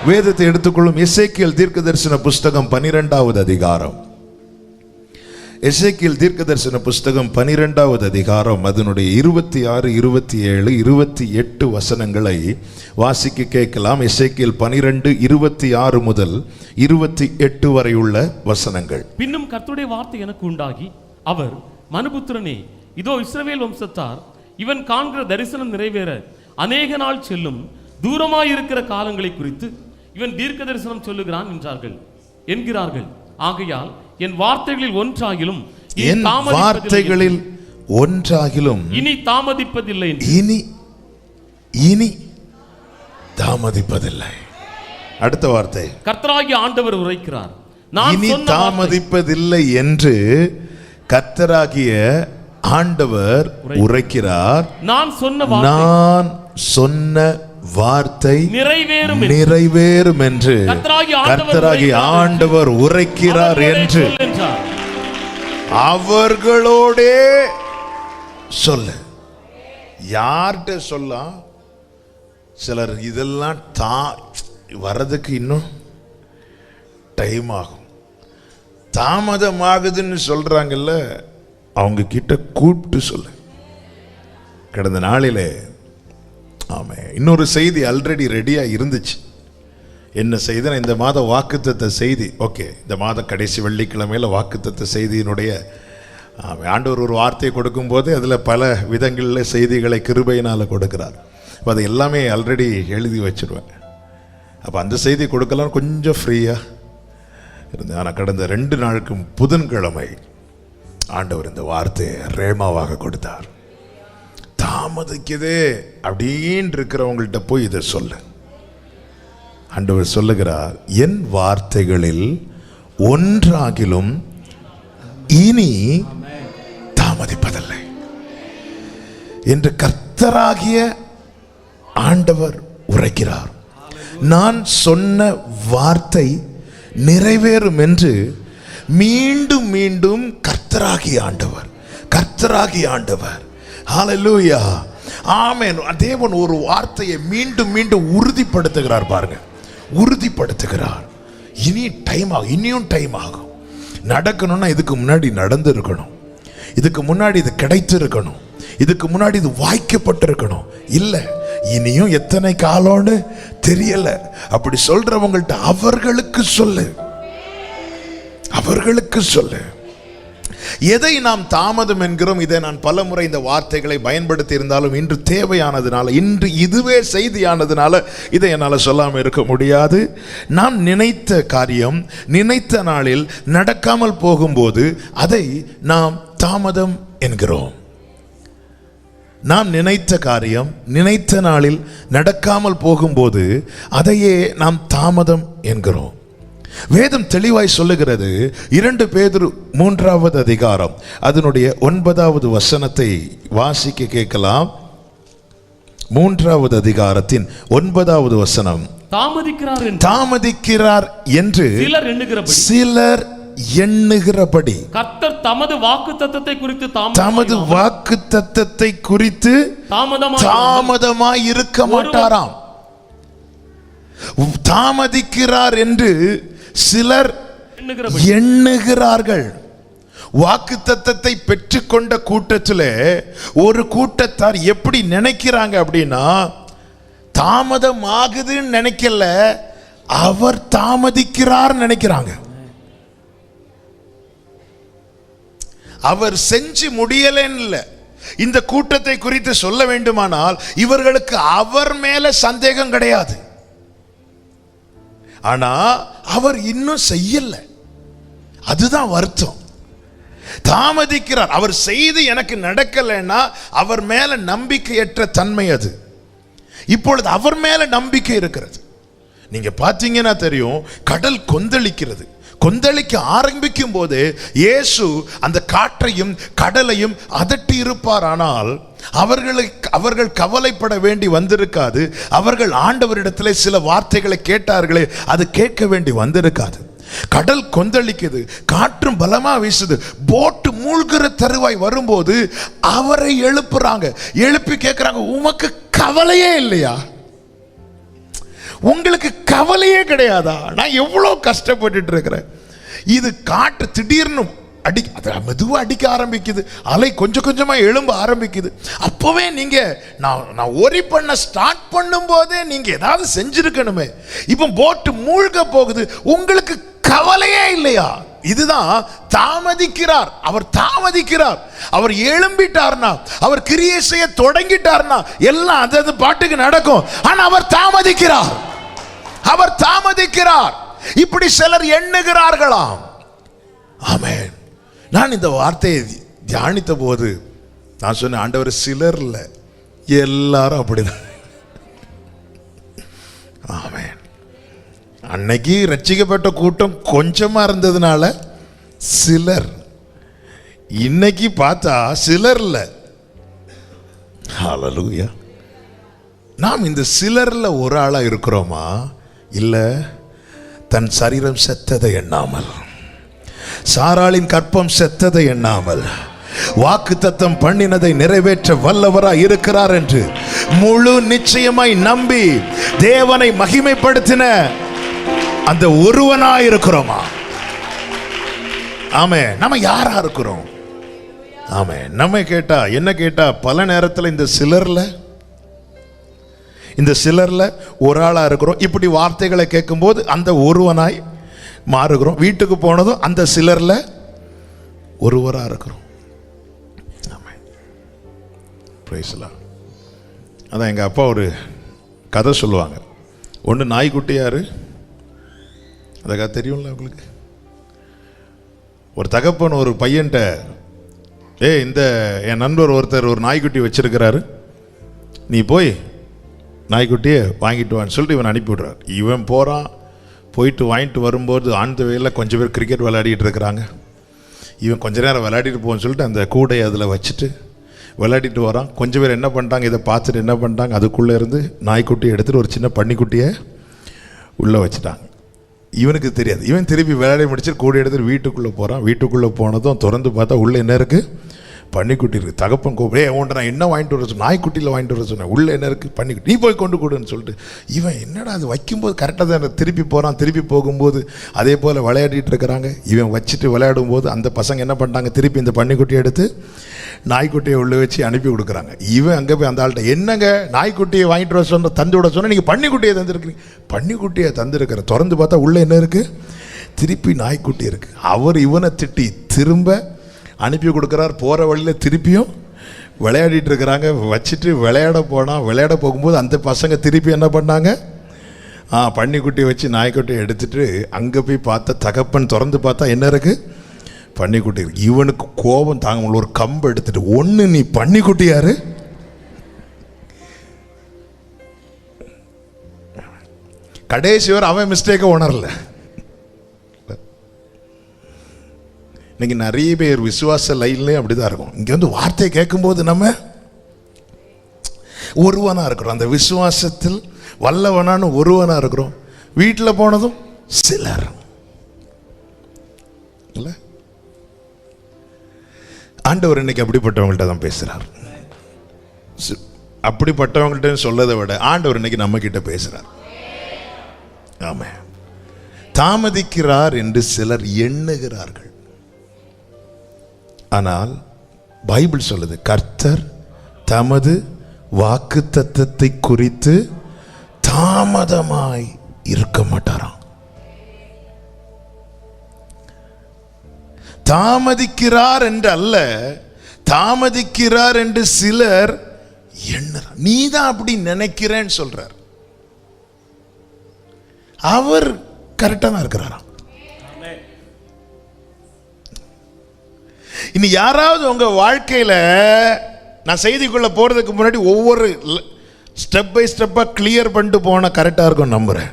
வேதத்தை எடுத்துக்கொள்ளும் எசேக்கியேல் தீர்க்கதரிசன புஸ்தகம் 12வது அதிகாரம். எசேக்கியேல் தீர்க்கதரிசன புஸ்தகம் 12வது அதிகாரம் அதனுடைய 26, 27, 28 வசனங்களை வாசிக்க கேட்கலாம். எசேக்கியேல் 12, 26 முதல் 28 வரை உள்ள வசனங்கள். பின்னும் கர்த்தருடைய வார்த்தை எனக்கு உண்டாகி, அவர் மனுபுத்திரனே, இதோ இஸ்ரவேல் வம்சத்தார் இவன் காண்கிற தரிசனம் நிறைவேற அநேக நாள் செல்லும், தூரமாயிருக்கிற காலங்களை குறித்து இவன் தீர்க்க தரிசனம் சொல்லுகிறான் என்கிறார்கள். ஆகையால் என் வார்த்தைகளில் ஒன்றாகிலும் இனி தாமதிப்பதில்லை. இனி தாமதிப்பதில்லை. அடுத்த வார்த்தை, கர்த்தராகிய ஆண்டவர் உரைக்கிறார், இனி தாமதிப்பதில்லை என்று கர்த்தராகிய ஆண்டவர் உரைக்கிறார். நான் சொன்ன வார்த்தை நிறைவேறும் என்று கர்த்தராகிய ஆண்டவர் உரைக்கிறார் என்று அவர்களோடே சொல்ல. யார்கிட்ட சொல்ல? சிலர் இதெல்லாம் வர்றதுக்கு இன்னும் டைம் ஆகும், தாமதமாகுதுன்னு சொல்றாங்கல்ல, அவங்க கிட்ட கூப்பிட்டு சொல்ல. கடந்த நாளிலே இன்னொரு செய்தி ஆல்ரெடி ரெடியா இருந்துச்சு. என்ன செய்தினா, இந்த மாத வாக்குத்தத்த செய்தி. ஓகே, இந்த மாத கடைசி வெள்ளிக்கிழமையில வாக்குத்தத்த செய்தியினுடைய ஆண்டவர் ஒரு வார்த்தையை கொடுக்கும் போது அதில் பல விதங்களில் செய்திகளை கிருபையினால் கொடுக்கிறார். அப்போ அது எல்லாமே ஆல்ரெடி எழுதி வச்சிருவேன். அப்போ அந்த செய்தி கொடுக்கலாம் கொஞ்சம் ஃப்ரீயாக இருந்தேன். ஆனால் கடந்த 2 நாளுக்கு புதன்கிழமை ஆண்டவர் இந்த வார்த்தையை ரேமாவாக கொடுத்தார். தாமதிக்குதே அப்படின்னு இருக்கிறவங்கள்ட்ட போய் இதை சொல்ல. ஆண்டவர் சொல்லுகிறார், என் வார்த்தைகளில் ஒன்றாகிலும் இனி தாமதிப்பதில்லை என்று கர்த்தராகிய ஆண்டவர் உரைக்கிறார். நான் சொன்ன வார்த்தை நிறைவேறும் என்று மீண்டும் மீண்டும் கர்த்தராகிய ஆண்டவர் ஹல்லேலூயா, ஆமென். தேவன் ஒரு வார்த்தையை மீண்டும் மீண்டும் உறுதிப்படுத்துகிறார். பாருங்க, உறுதிப்படுத்துகிறார். இனியும் டைம் ஆகும். நடக்கணும்னா இதுக்கு முன்னாடி நடந்து இருக்கணும், இதுக்கு முன்னாடி இது கிடைத்திருக்கணும், இதுக்கு முன்னாடி இது வாய்க்கப்பட்டிருக்கணும். இல்லை, இனியும் எத்தனை காலம்னு தெரியல. அப்படி சொல்றவங்கள்ட்ட அவர்களுக்கு சொல்லு. எதை நாம் தாமதம் என்கிறோம்? இதை நான் பல முறை இந்த வார்த்தைகளை பயன்படுத்தி இருந்தாலும் இன்று தேவையானதுனால, இன்று இதுவே செய்தியானதுனால இதை என்னால் சொல்லாமல் இருக்க முடியாது. நாம் நினைத்த காரியம் நினைத்த நாளில் நடக்காமல் போகும்போது அதை நாம் தாமதம் என்கிறோம். நாம் நினைத்த காரியம் நினைத்த நாளில் நடக்காமல் போகும்போது அதையே நாம் தாமதம் என்கிறோம். வேதம் தெளிவாய் சொல்லுகிறது. 2 பேதுரு 3வது அதிகாரம் அதனுடைய 9வது வசனத்தை வாசிக்க கேட்கலாம். 3வது அதிகாரத்தின் 9வது வசனம், தாமதிக்கிறார் என்று சிலர் எண்ணுகிறபடி கர்த்தர் தமது வாக்குத்தத்தத்தை குறித்து தாமதமாய் இருக்க மாட்டாராம். தாமதிக்கிறார் என்று சிலர் எண்ணுகிறார்கள். வாக்குத்தத்தத்தை பெற்றுக்கொண்ட கூட்டத்தில் ஒரு கூட்டத்தார் எப்படி நினைக்கிறாங்க அப்படின்னா, தாமதம் ஆகுதுன்னு நினைக்கல, அவர் தாமதிக்கிறார் நினைக்கிறாங்க. அவர் செஞ்சு முடியலன்னு இல்லை. இந்த கூட்டத்தை குறித்து சொல்ல வேண்டுமானால் இவர்களுக்கு அவர் மேல சந்தேகம் கிடையாது. ஆனா அவர் இன்னும் செய்யல, அதுதான் வருத்தம். தாமதிக்கிறார். அவர் செய்து எனக்கு நடக்கலைன்னா அவர் மேல நம்பிக்கையற்ற தன்மை அது. இப்பொழுது அவர் மேல நம்பிக்கை இருக்கிறது. நீங்க பார்த்தீங்கன்னா தெரியும், கடல் கொந்தளிக்க ஆரம்பிக்கும் போது இயேசு அந்த காற்றையும் கடலையும் அதட்டி இருப்பார். ஆனால் அவர்கள் கவலைப்பட வேண்டி வந்திருக்காது. அவர்கள் ஆண்டவரிடத்தில் சில வார்த்தைகளை கேட்டார்களே, அது கேட்க வேண்டி வந்திருக்காது. கடல் கொந்தளிக்குது, காற்றும் பலமா வீசுது, போட்டு மூழ்கிற தருவாய் வரும்போது அவரை எழுப்பி கேட்கிறாங்க, உமக்கு கவலையே இல்லையா? உங்களுக்கு கவலையே கிடையாதா? நான் எவ்வளோ கஷ்டப்பட்டுட்டு இருக்கிறேன். இது காட்டு திடீர்னு அது மெதுவாக அடிக்க ஆரம்பிக்குது, அலை கொஞ்சம் கொஞ்சமாக எழும்ப ஆரம்பிக்குது. அப்போவே நான் ஒரி பண்ண ஸ்டார்ட் பண்ணும் போதே நீங்க ஏதாவது செஞ்சிருக்கணுமே. இப்போ போட்டு மூழ்க போகுது, உங்களுக்கு கவலையே இல்லையா? இதுதான் தாமதிக்கிறார். அவர் தாமதிக்கிறார். அவர் எழும்பிட்டார்னா, அவர் கிரியை செய்ய தொடங்கிட்டார்னா எல்லாம் அது பாட்டுக்கு நடக்கும். ஆனா அவர் தாமதிக்கிறார். அவர் தாமதிக்கிறார். இப்படி சிலர் எண்ணுகிறார்களாம். ஆமென். நான் இந்த வார்த்தையை தியானித்த போது நான் சொன்னேன், ஆண்டவர் சிலர் இல்ல, எல்லாரும் அப்படிதான். ஆமென். அன்னைக்கு ரட்சிக்கப்பட்ட கூட்டம் கொஞ்சமா இருந்ததுனால சிலர், இன்னைக்கு பார்த்தா சிலர் இல்ல. ஹல்லேலூயா. நாம் இந்த சிலர்ல ஒரு ஆளா இருக்கிறோமா? இல்ல தன் சரீரம் செத்ததை எண்ணாமல், சாராளின் கற்பம் செத்ததை எண்ணாமல், வாக்குத்தத்தம் பண்ணினதை நிறைவேற்ற வல்லவராய் இருக்கிறார் என்று முழு நிச்சயமாய் நம்பி தேவனை மகிமைப்படுத்தின அந்த ஒருவனாய் இருக்கிறோமா? ஆமே. நம்ம யாரா இருக்கிறோம்? ஆமே. நம்ம கேட்டா என்ன கேட்டா, பல நேரத்தில் இந்த சிலர்ல ஒரு ஆளா இருக்கிறோம். இப்படி வார்த்தைகளை கேட்கும்போது அந்த ஒருவனாய் மாறுகிறோம். வீட்டுக்கு போனதும் அந்த சிலர்ல ஒருவரா இருக்கிறோம். அதான் எங்க அப்பா ஒரு கதை சொல்லுவாங்க. ஒன்று நாய்க்குட்டியாரு, அந்த கதை தெரியும்ல உங்களுக்கு. ஒரு தகப்பன் ஒரு பையன்ட்ட, இந்த என் நண்பர் ஒருத்தர் ஒரு நாய்க்குட்டி வச்சிருக்கிறாரு, நீ போய் நாய்க்குட்டியை வாங்கிட்டு வான்னு சொல்லிட்டு இவன் அனுப்பி விடுறார். இவன் போகிறான். போயிட்டு வாங்கிட்டு வரும்போது ஆழ்ந்த வயலில் கொஞ்சம் பேர் கிரிக்கெட் விளையாடிட்டு இருக்கிறாங்க. இவன் கொஞ்ச நேரம் விளையாடிட்டு போன்னு சொல்லிட்டு அந்த கூடையை அதில் வச்சுட்டு விளையாடிட்டு வரான். கொஞ்சம் பேர் என்ன பண்ணிட்டாங்க, இதை பார்த்துட்டு என்ன பண்ணிட்டாங்க, அதுக்குள்ளே இருந்து நாய்க்குட்டியை எடுத்துகிட்டு ஒரு சின்ன பன்னிக்குட்டியை உள்ளே வச்சுட்டாங்க. இவனுக்கு தெரியாது. இவன் திருப்பி விளையாடி முடிச்சுட்டு கூடை எடுத்துட்டு வீட்டுக்குள்ளே போகிறான். வீட்டுக்குள்ளே போனதும் திறந்து பார்த்தா உள்ளே என்ன இருக்குது, பன்னிக்குட்டி இருக்குது. தகப்பன் கூப்பிடே, உன்ட்ட நான் என்ன வாங்கிட்டு வர சொன்னேன், நாய்க்குட்டியில் வாங்கிட்டு வர சொன்னேன், உள்ளே என்ன இருக்குது, பன்னிக்குட்டி, நீ போய் கொண்டு கொடுன்னு சொல்லிட்டு இவன் என்னடா அது வைக்கும்போது கரெக்டாக தான் திருப்பி போகிறான். திருப்பி போகும்போது அதே போல் விளையாடிட்டு இருக்கிறாங்க. இவன் வச்சுட்டு விளையாடும் போது அந்த பசங்க என்ன பண்ணிட்டாங்க, திருப்பி இந்த பன்னிக்குட்டியை எடுத்து நாய்க்குட்டியை உள்ளே வச்சு அனுப்பி கொடுக்குறாங்க. இவன் அங்கே போய் அந்த ஆள்கிட்ட, என்னங்க நாய்க்குட்டியை வாங்கிட்டு வர சொன்ன, தந்து விட சொன்ன, நீங்கள் பன்னிக்குட்டியை தந்துருக்கிறீங்க. பன்னிக்குட்டியை தந்துருக்கிற, திறந்து பார்த்தா உள்ளே என்ன இருக்குது, திருப்பி நாய்க்குட்டி இருக்குது. அவர் இவனை திட்டி திரும்ப அனுப்பி கொடுக்குறார். போகிற வழியில் திருப்பியும் விளையாடிட்டு இருக்கிறாங்க. வச்சுட்டு விளையாட போகும்போது அந்த பசங்க திருப்பி என்ன பண்ணாங்க, பன்னிக்குட்டியை வச்சு நாய்க்குட்டியை எடுத்துட்டு அங்கே போய் பார்த்தா தகப்பன் திறந்து பார்த்தா என்ன இருக்குது, பன்னிக்குட்டி இருக்கு. இவனுக்கு கோபம் தாங்க முடியல. ஒரு கம்பு எடுத்துட்டு, ஒன்று நீ பன்னிக்குட்டியாரு, கடைசி வரை அவன் மிஸ்டேக்கை உணரல. இன்னைக்கு நிறைய பேர் விசுவாச லைன்லேயும் அப்படிதான் இருக்கும். இங்கே வந்து வார்த்தையை கேட்கும்போது நம்ம ஒருவனா இருக்கிறோம், அந்த விசுவாசத்தில் வல்லவனான ஒருவனா இருக்கிறோம். வீட்டில் போனதும் சிலர் இல்லை. ஆண்டவர் இன்னைக்கு அப்படிப்பட்டவங்கள்ட்ட தான் பேசுறார். அப்படிப்பட்டவங்கள்ட்ட சொல்லதை விட ஆண்டவர் இன்னைக்கு நம்ம கிட்ட பேசுறார். ஆமா. தாமதிக்கிறார் என்று சிலர் எண்ணுகிறார்கள். ஆனால் பைபிள் சொல்லுது, கர்த்தர் தமது வாக்குத்தத்தத்தை குறித்து தாமதமாய் இருக்க மாட்டாராம். தாமதிக்கிறார் என்று அல்ல, தாமதிக்கிறார் என்று சிலர் எண்ணுறார். நீ தான் அப்படி நினைக்கிறேன்னு சொல்றார். அவர் கரெக்டா தான் இருக்கிறாராம். இனி யாராவது உங்க வாழ்க்கையில, நான் செய்திக்குள்ள போறதுக்கு முன்னாடி ஒவ்வொரு ஸ்டெப் பை ஸ்டெப்பா கிளியர் பண்ணிட்டு போன கரெக்டா இருக்கும் நம்புறேன்.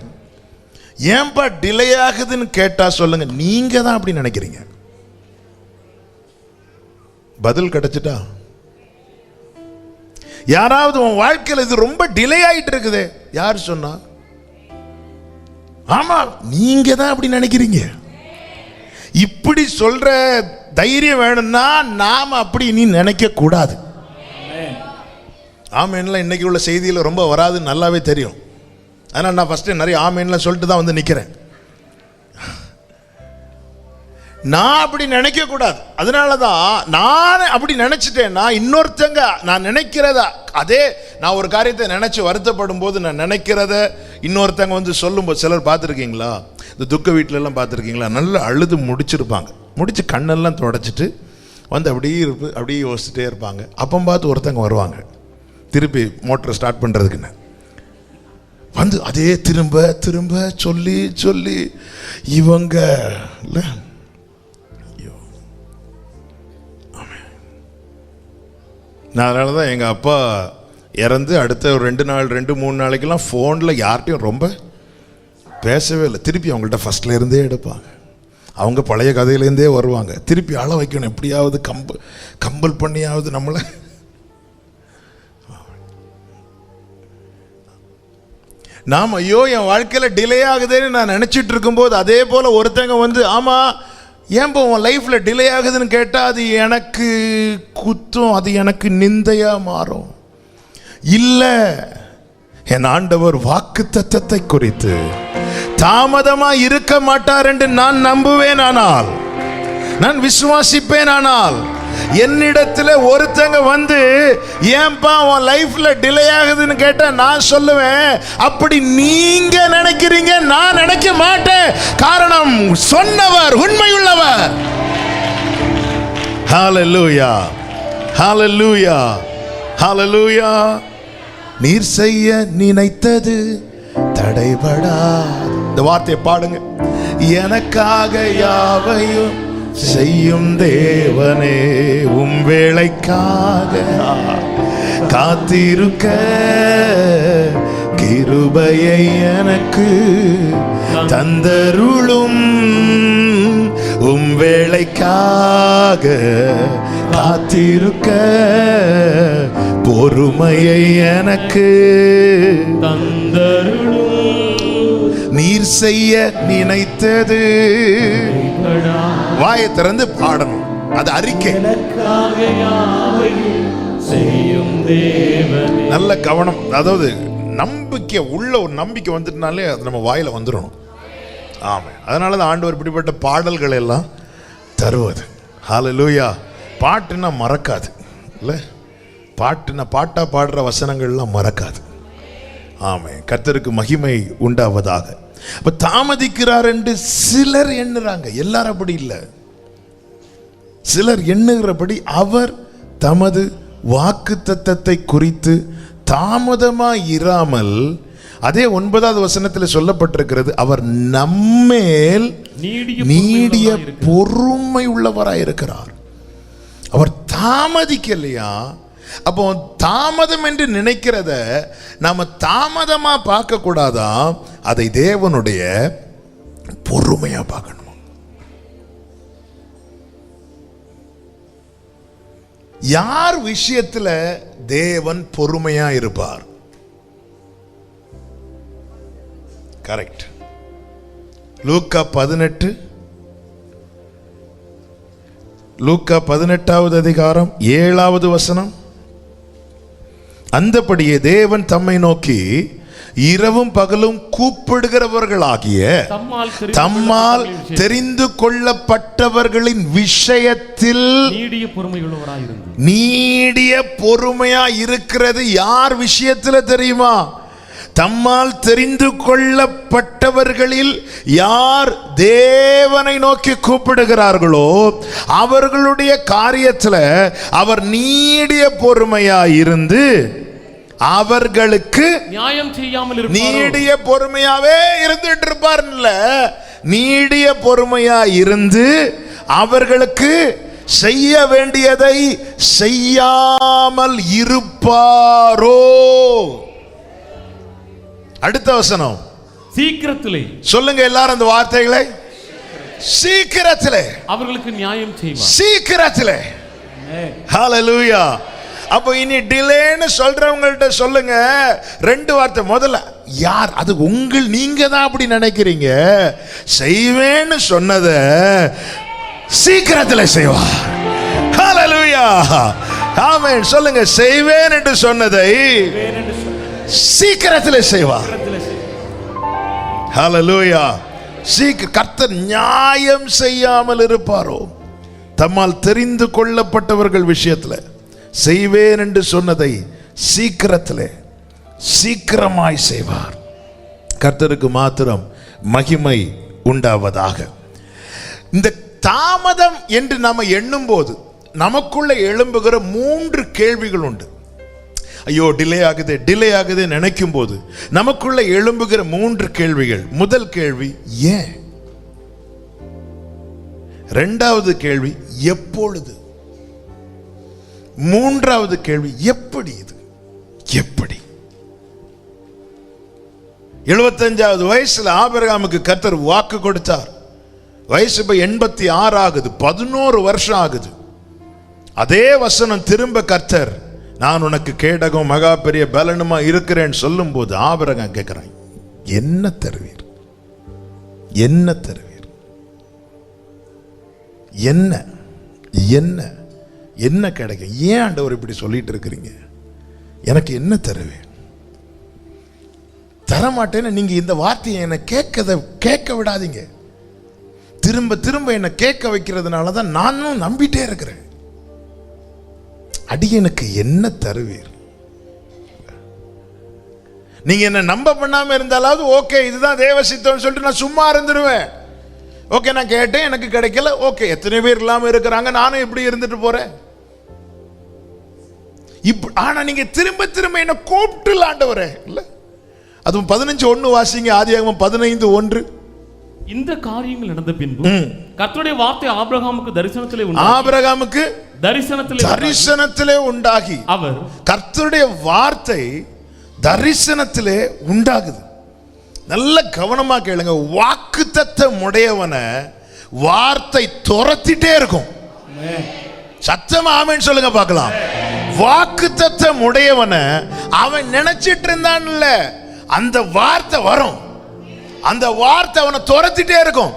ஏன்பா டிலே ஆகுதுன்னு கேட்டா சொல்லுங்க, நீங்க தான் அப்படி நினைக்கிறீங்க. பதில் கிடைச்சிட்டா, யாராவது உன் வாழ்க்கையில் இது ரொம்ப டிலே ஆயிட்டு இருக்குது, யார் சொன்னா? ஆமா, நீங்க தான் அப்படி நினைக்கிறீங்க. இப்படி சொல்ற தைரியம் வேணும்னா நாம அப்படி நீ நினைக்க கூடாது. ஆமென்ல இன்னைக்கு உள்ள செய்தியில் ரொம்ப வராது, நல்லாவே தெரியும். ஆனால் நான் ஃபஸ்ட்டு நிறைய ஆமேன்லாம் சொல்லிட்டு தான் வந்து நிற்கிறேன். நான் அப்படி நினைக்கக்கூடாது. அதனால தான் நான் அப்படி நினச்சிட்டேன்னா இன்னொருத்தங்க நான் நினைக்கிறத, அதே நான் ஒரு காரியத்தை நினச்சி வருத்தப்படும் போது நான் நினைக்கிறத இன்னொருத்தங்க வந்து சொல்லும்போது, சிலர் பார்த்துருக்கீங்களா, இந்த துக்க வீட்டிலலாம் பார்த்துருக்கீங்களா, நல்லா அழுது முடிச்சிருப்பாங்க, முடிச்சு கண்ணெல்லாம் தொடச்சிட்டு வந்து அப்படியே யோசிச்சுட்டே இருப்பாங்க. அப்போ பார்த்து ஒருத்தங்க வருவாங்க திருப்பி மோட்டரை ஸ்டார்ட் பண்ணுறதுக்குன்னு, வந்து அதே திரும்ப திரும்ப சொல்லி சொல்லி இவங்க இல்லை. நான் அதனால தான் எங்கள் அப்பா இறந்து அடுத்த ஒரு 2-3 நாளைக்கெல்லாம் ஃபோனில் யார்கிட்டையும் ரொம்ப பேசவே இல்லை. திருப்பி அவங்கள்ட்ட ஃபஸ்ட்லேருந்தே எடுப்பாங்க, அவங்க பழைய கதையிலேருந்தே வருவாங்க. திருப்பி அழ வைக்கணும், எப்படியாவது கம்பல் பண்ணியாவது நம்மளை. நாம் ஐயோ என் வாழ்க்கையில் டிலே ஆகுதுன்னு நான் நினச்சிட்டு இருக்கும்போது அதே போல் ஒருத்தங்க வந்து ஆமாம் ஏன்பா உன் லைஃப்பில் டிலே ஆகுதுன்னு கேட்டால் அது எனக்கு குத்தம், அது எனக்கு நிந்தையாக மாறும். இல்லை, என் ஆண்டவர் வாக்குத்தத்தத்தை குறித்து தாமதமாக இருக்க மாட்டார் என்று நான் நம்புவேன். ஆனால் நான் விசுவாசிப்பேன். ஆனால் என்னிடத்தில் ஒருத்தங்க வந்து ஏன்பா உன் லைஃப்ல டிலே ஆகுதுன்னு கேட்டா நான் சொல்லுவேன், அப்படி நீங்க நினைக்கிறீங்க, நான் நினைக்க மாட்டேன். காரணம், சொன்னவர் உண்மையுள்ளவர். ஹல்லேலூயா, ஹல்லேலூயா, ஹல்லேலூயா. நீர் செய்ய நினைத்தது தடைபடா. இந்த வார்த்தையை பாடுங்க. எனக்காக யாவையும் செய்யும் தேவனே, உம் வேளைக்காக காத்திருக்க கிருபையை எனக்கு தந்தருளும். உம் வேளைக்காக காத்திருக்க பொறுமையை எனக்கு தந்தருளும். நீர் செய்ய நினைத்தது, வாயை திறந்து பாடணும், அது அறிக்கை. நல்ல கவனம். அதாவது நம்பிக்கை உள்ள ஒரு நம்பிக்கை வந்துட்டுனாலே அது நம்ம வாயில வந்துடணும். ஆமாம், அதனால தான் ஆண்டவர் இப்படிப்பட்ட பாடல்கள் எல்லாம் தருவது. ஹல்லேலூயா. பாட்டுன்னா மறக்காது இல்லை, பாட்டுன்னா பாட்டா பாடுற வசனங்கள்லாம் மறக்காது. ஆமாம், கர்த்தருக்கு மகிமை உண்டாவதாக. அப்ப தாமதிக்கிறார் என்று சிலர் எண்ணுறாங்க, எல்லாரும் அப்படி இல்லை. சிலர் எண்ணுகிறபடி அவர் தமது வாக்குத்தத்தத்தை குறித்து தாமதமாய் இராமல், அதே 9வது வசனத்தில் சொல்லப்பட்டிருக்கிறது, அவர் நம்மேல் நீடிய பொறுமை உள்ளவராய் இருக்கிறார். அவர் தாமதிக்கலையா? அப்போ தாமதம் என்று நினைக்கிறத நாம தாமதமா பார்க்க கூடாதா, அதை தேவனுடைய பொறுமையா பார்க்கணும். யார் விஷயத்துல தேவன் பொறுமையா இருப்பார்? கரெக்ட். லூக்கா 18வது அதிகாரம் 7வது வசனம். அந்தபடியே தேவன் தம்மை நோக்கி இரவும் பகலும் கூப்பிடுகிறவர்களாகிய தம்மால் தெரிந்து கொள்ளப்பட்டவர்களின் விஷயத்தில் நீடிய பொறுமையா இருக்கிறது யார் விஷயத்துல தெரியுமா? தம்மால் தெரிந்து கொள்ளப்பட்டவர்களில் யார் தேவனை நோக்கி கூப்பிடுகிறார்களோ அவர்களுடைய காரியத்துல அவர் நீடிய பொறுமையா இருந்து அவர்களுக்கு நியாயம் செய்யாமல் இருப்பார். நீடிய பொறுமையாவே இருந்துட்டு இருப்பார்ல, நீடிய பொறுமையா இருந்து அவர்களுக்கு செய்ய வேண்டியதை செய்யாமல் இருப்பாரோ? அடுத்த வசனம், சீக்கிரத்திலே. சொல்லுங்க எல்லாரும் அந்த வார்த்தைகளை. சீக்கிரத்திலே அவர்களுக்கு நியாயம் செய்வார். சீக்கிரத்திலே. ஹல்லேலூயா. அப்போ இனி டிலேன்னு சொல்றவங்கள்ட்ட சொல்லுங்க 2 வார்த்தை. முதல்ல யார் அது நீங்க தான் அப்படி நினைக்கிறீங்க. செய்வேன்னு சொன்னத சீக்கிரத்தில் செய்வார். ஹல்லேலூயா. ஆமென். சொல்லுங்க, செய்வேன் என்று சொன்னதை சீக்கிரத்தில் செய்வார். ஹல்லேலூயா. கர்த்தர் நியாயம் செய்யாமல் இருப்பாரோ? தம்மால் தெரிந்து கொள்ளப்பட்டவர்கள் விஷயத்துல செய்வேன் என்று சொன்னதை சீக்கிரமாய் செய்வார். கர்த்தருக்கு மாத்திரம் மகிமை உண்டாவதாக. இந்த தாமதம் என்று நாம எண்ணும் போது நமக்குள்ள எழும்புகிற 3 கேள்விகள் உண்டு. ஐயோ டிலே ஆகுது நினைக்கும் போது நமக்குள்ள எழும்புகிற 3 கேள்விகள். முதல் கேள்வி ஏன்? இரண்டாவது கேள்வி எப்பொழுது? மூன்றாவது கேள்வி எப்படி? இது எப்படி? 75வது வயசுல ஆபிரகாமுக்கு கர்த்தர் வாக்கு கொடுத்தார். வயசு இப்ப 86 ஆகுது, 11 வருஷம் ஆகுது. அதே வசனம் திரும்ப கர்த்தர் நான் உனக்கு கேடகம் மகா பெரிய பலனுமா இருக்கிறேன் சொல்லும் போது ஆபிரகாம் கேட்கிறான், என்ன தருவீர்? என்ன தருவீர்? என்ன என்ன என்ன கிடைக்கும்? ஏன் ஆண்டவர் இப்படி சொல்லிட்டு இருக்கிறீங்க? எனக்கு என்ன தருவேன்? தரமாட்டேன்னு நீங்க இந்த வார்த்தையை என்னை கேட்க விடாதீங்க. திரும்ப திரும்ப என்னை கேட்க வைக்கிறதுனால தான் நானும் நம்பிட்டே இருக்கிறேன். அடியனுக்கு என்ன தருவீர்? நீங்க என்ன நம்ப பண்ணாம இருந்தாலாவது ஓகே, இதுதான் தேவ சித்தம்னு சொல்லிட்டு நான் சும்மா இருந்துருவேன். ஓகே, நான் கேட்டேன், எனக்கு கிடைக்கல. ஓகே, எத்தனை பேர் இல்லாம இருக்கிறாங்க, நானும் இப்படி இருந்துட்டு போறேன். ஆனா நீங்க திரும்ப திரும்ப என்ன கூப்பிட்டு ஆண்டவரே இல்ல. அதுவும் 15:1 வாசிங்க. ஆதியாகமம் 15:1. இந்த காரியங்கள் நடந்த பின்பு கர்த்தருடைய வார்த்தை ஆபிரகாமுக்கு தரிசனத்திலே உண்டாகி அவர் கர்த்தருடைய வார்த்தை தரிசனத்திலே உண்டாகுது. நல்ல கவனமா கேளுங்க. வாக்குத்தத்தம் உடையவனை வார்த்தை துரத்திட்டே இருக்கும். சத்தமா ஆமென் சொல்லுங்க பார்க்கலாம். வாக்குத்தத்தம் உடையவனை அவன் நினைச்சிட்டு இருந்தான்ல, அந்த வார்த்தை வரும். அந்த வார்த்தை அவனை துரத்திட்டே இருக்கும்.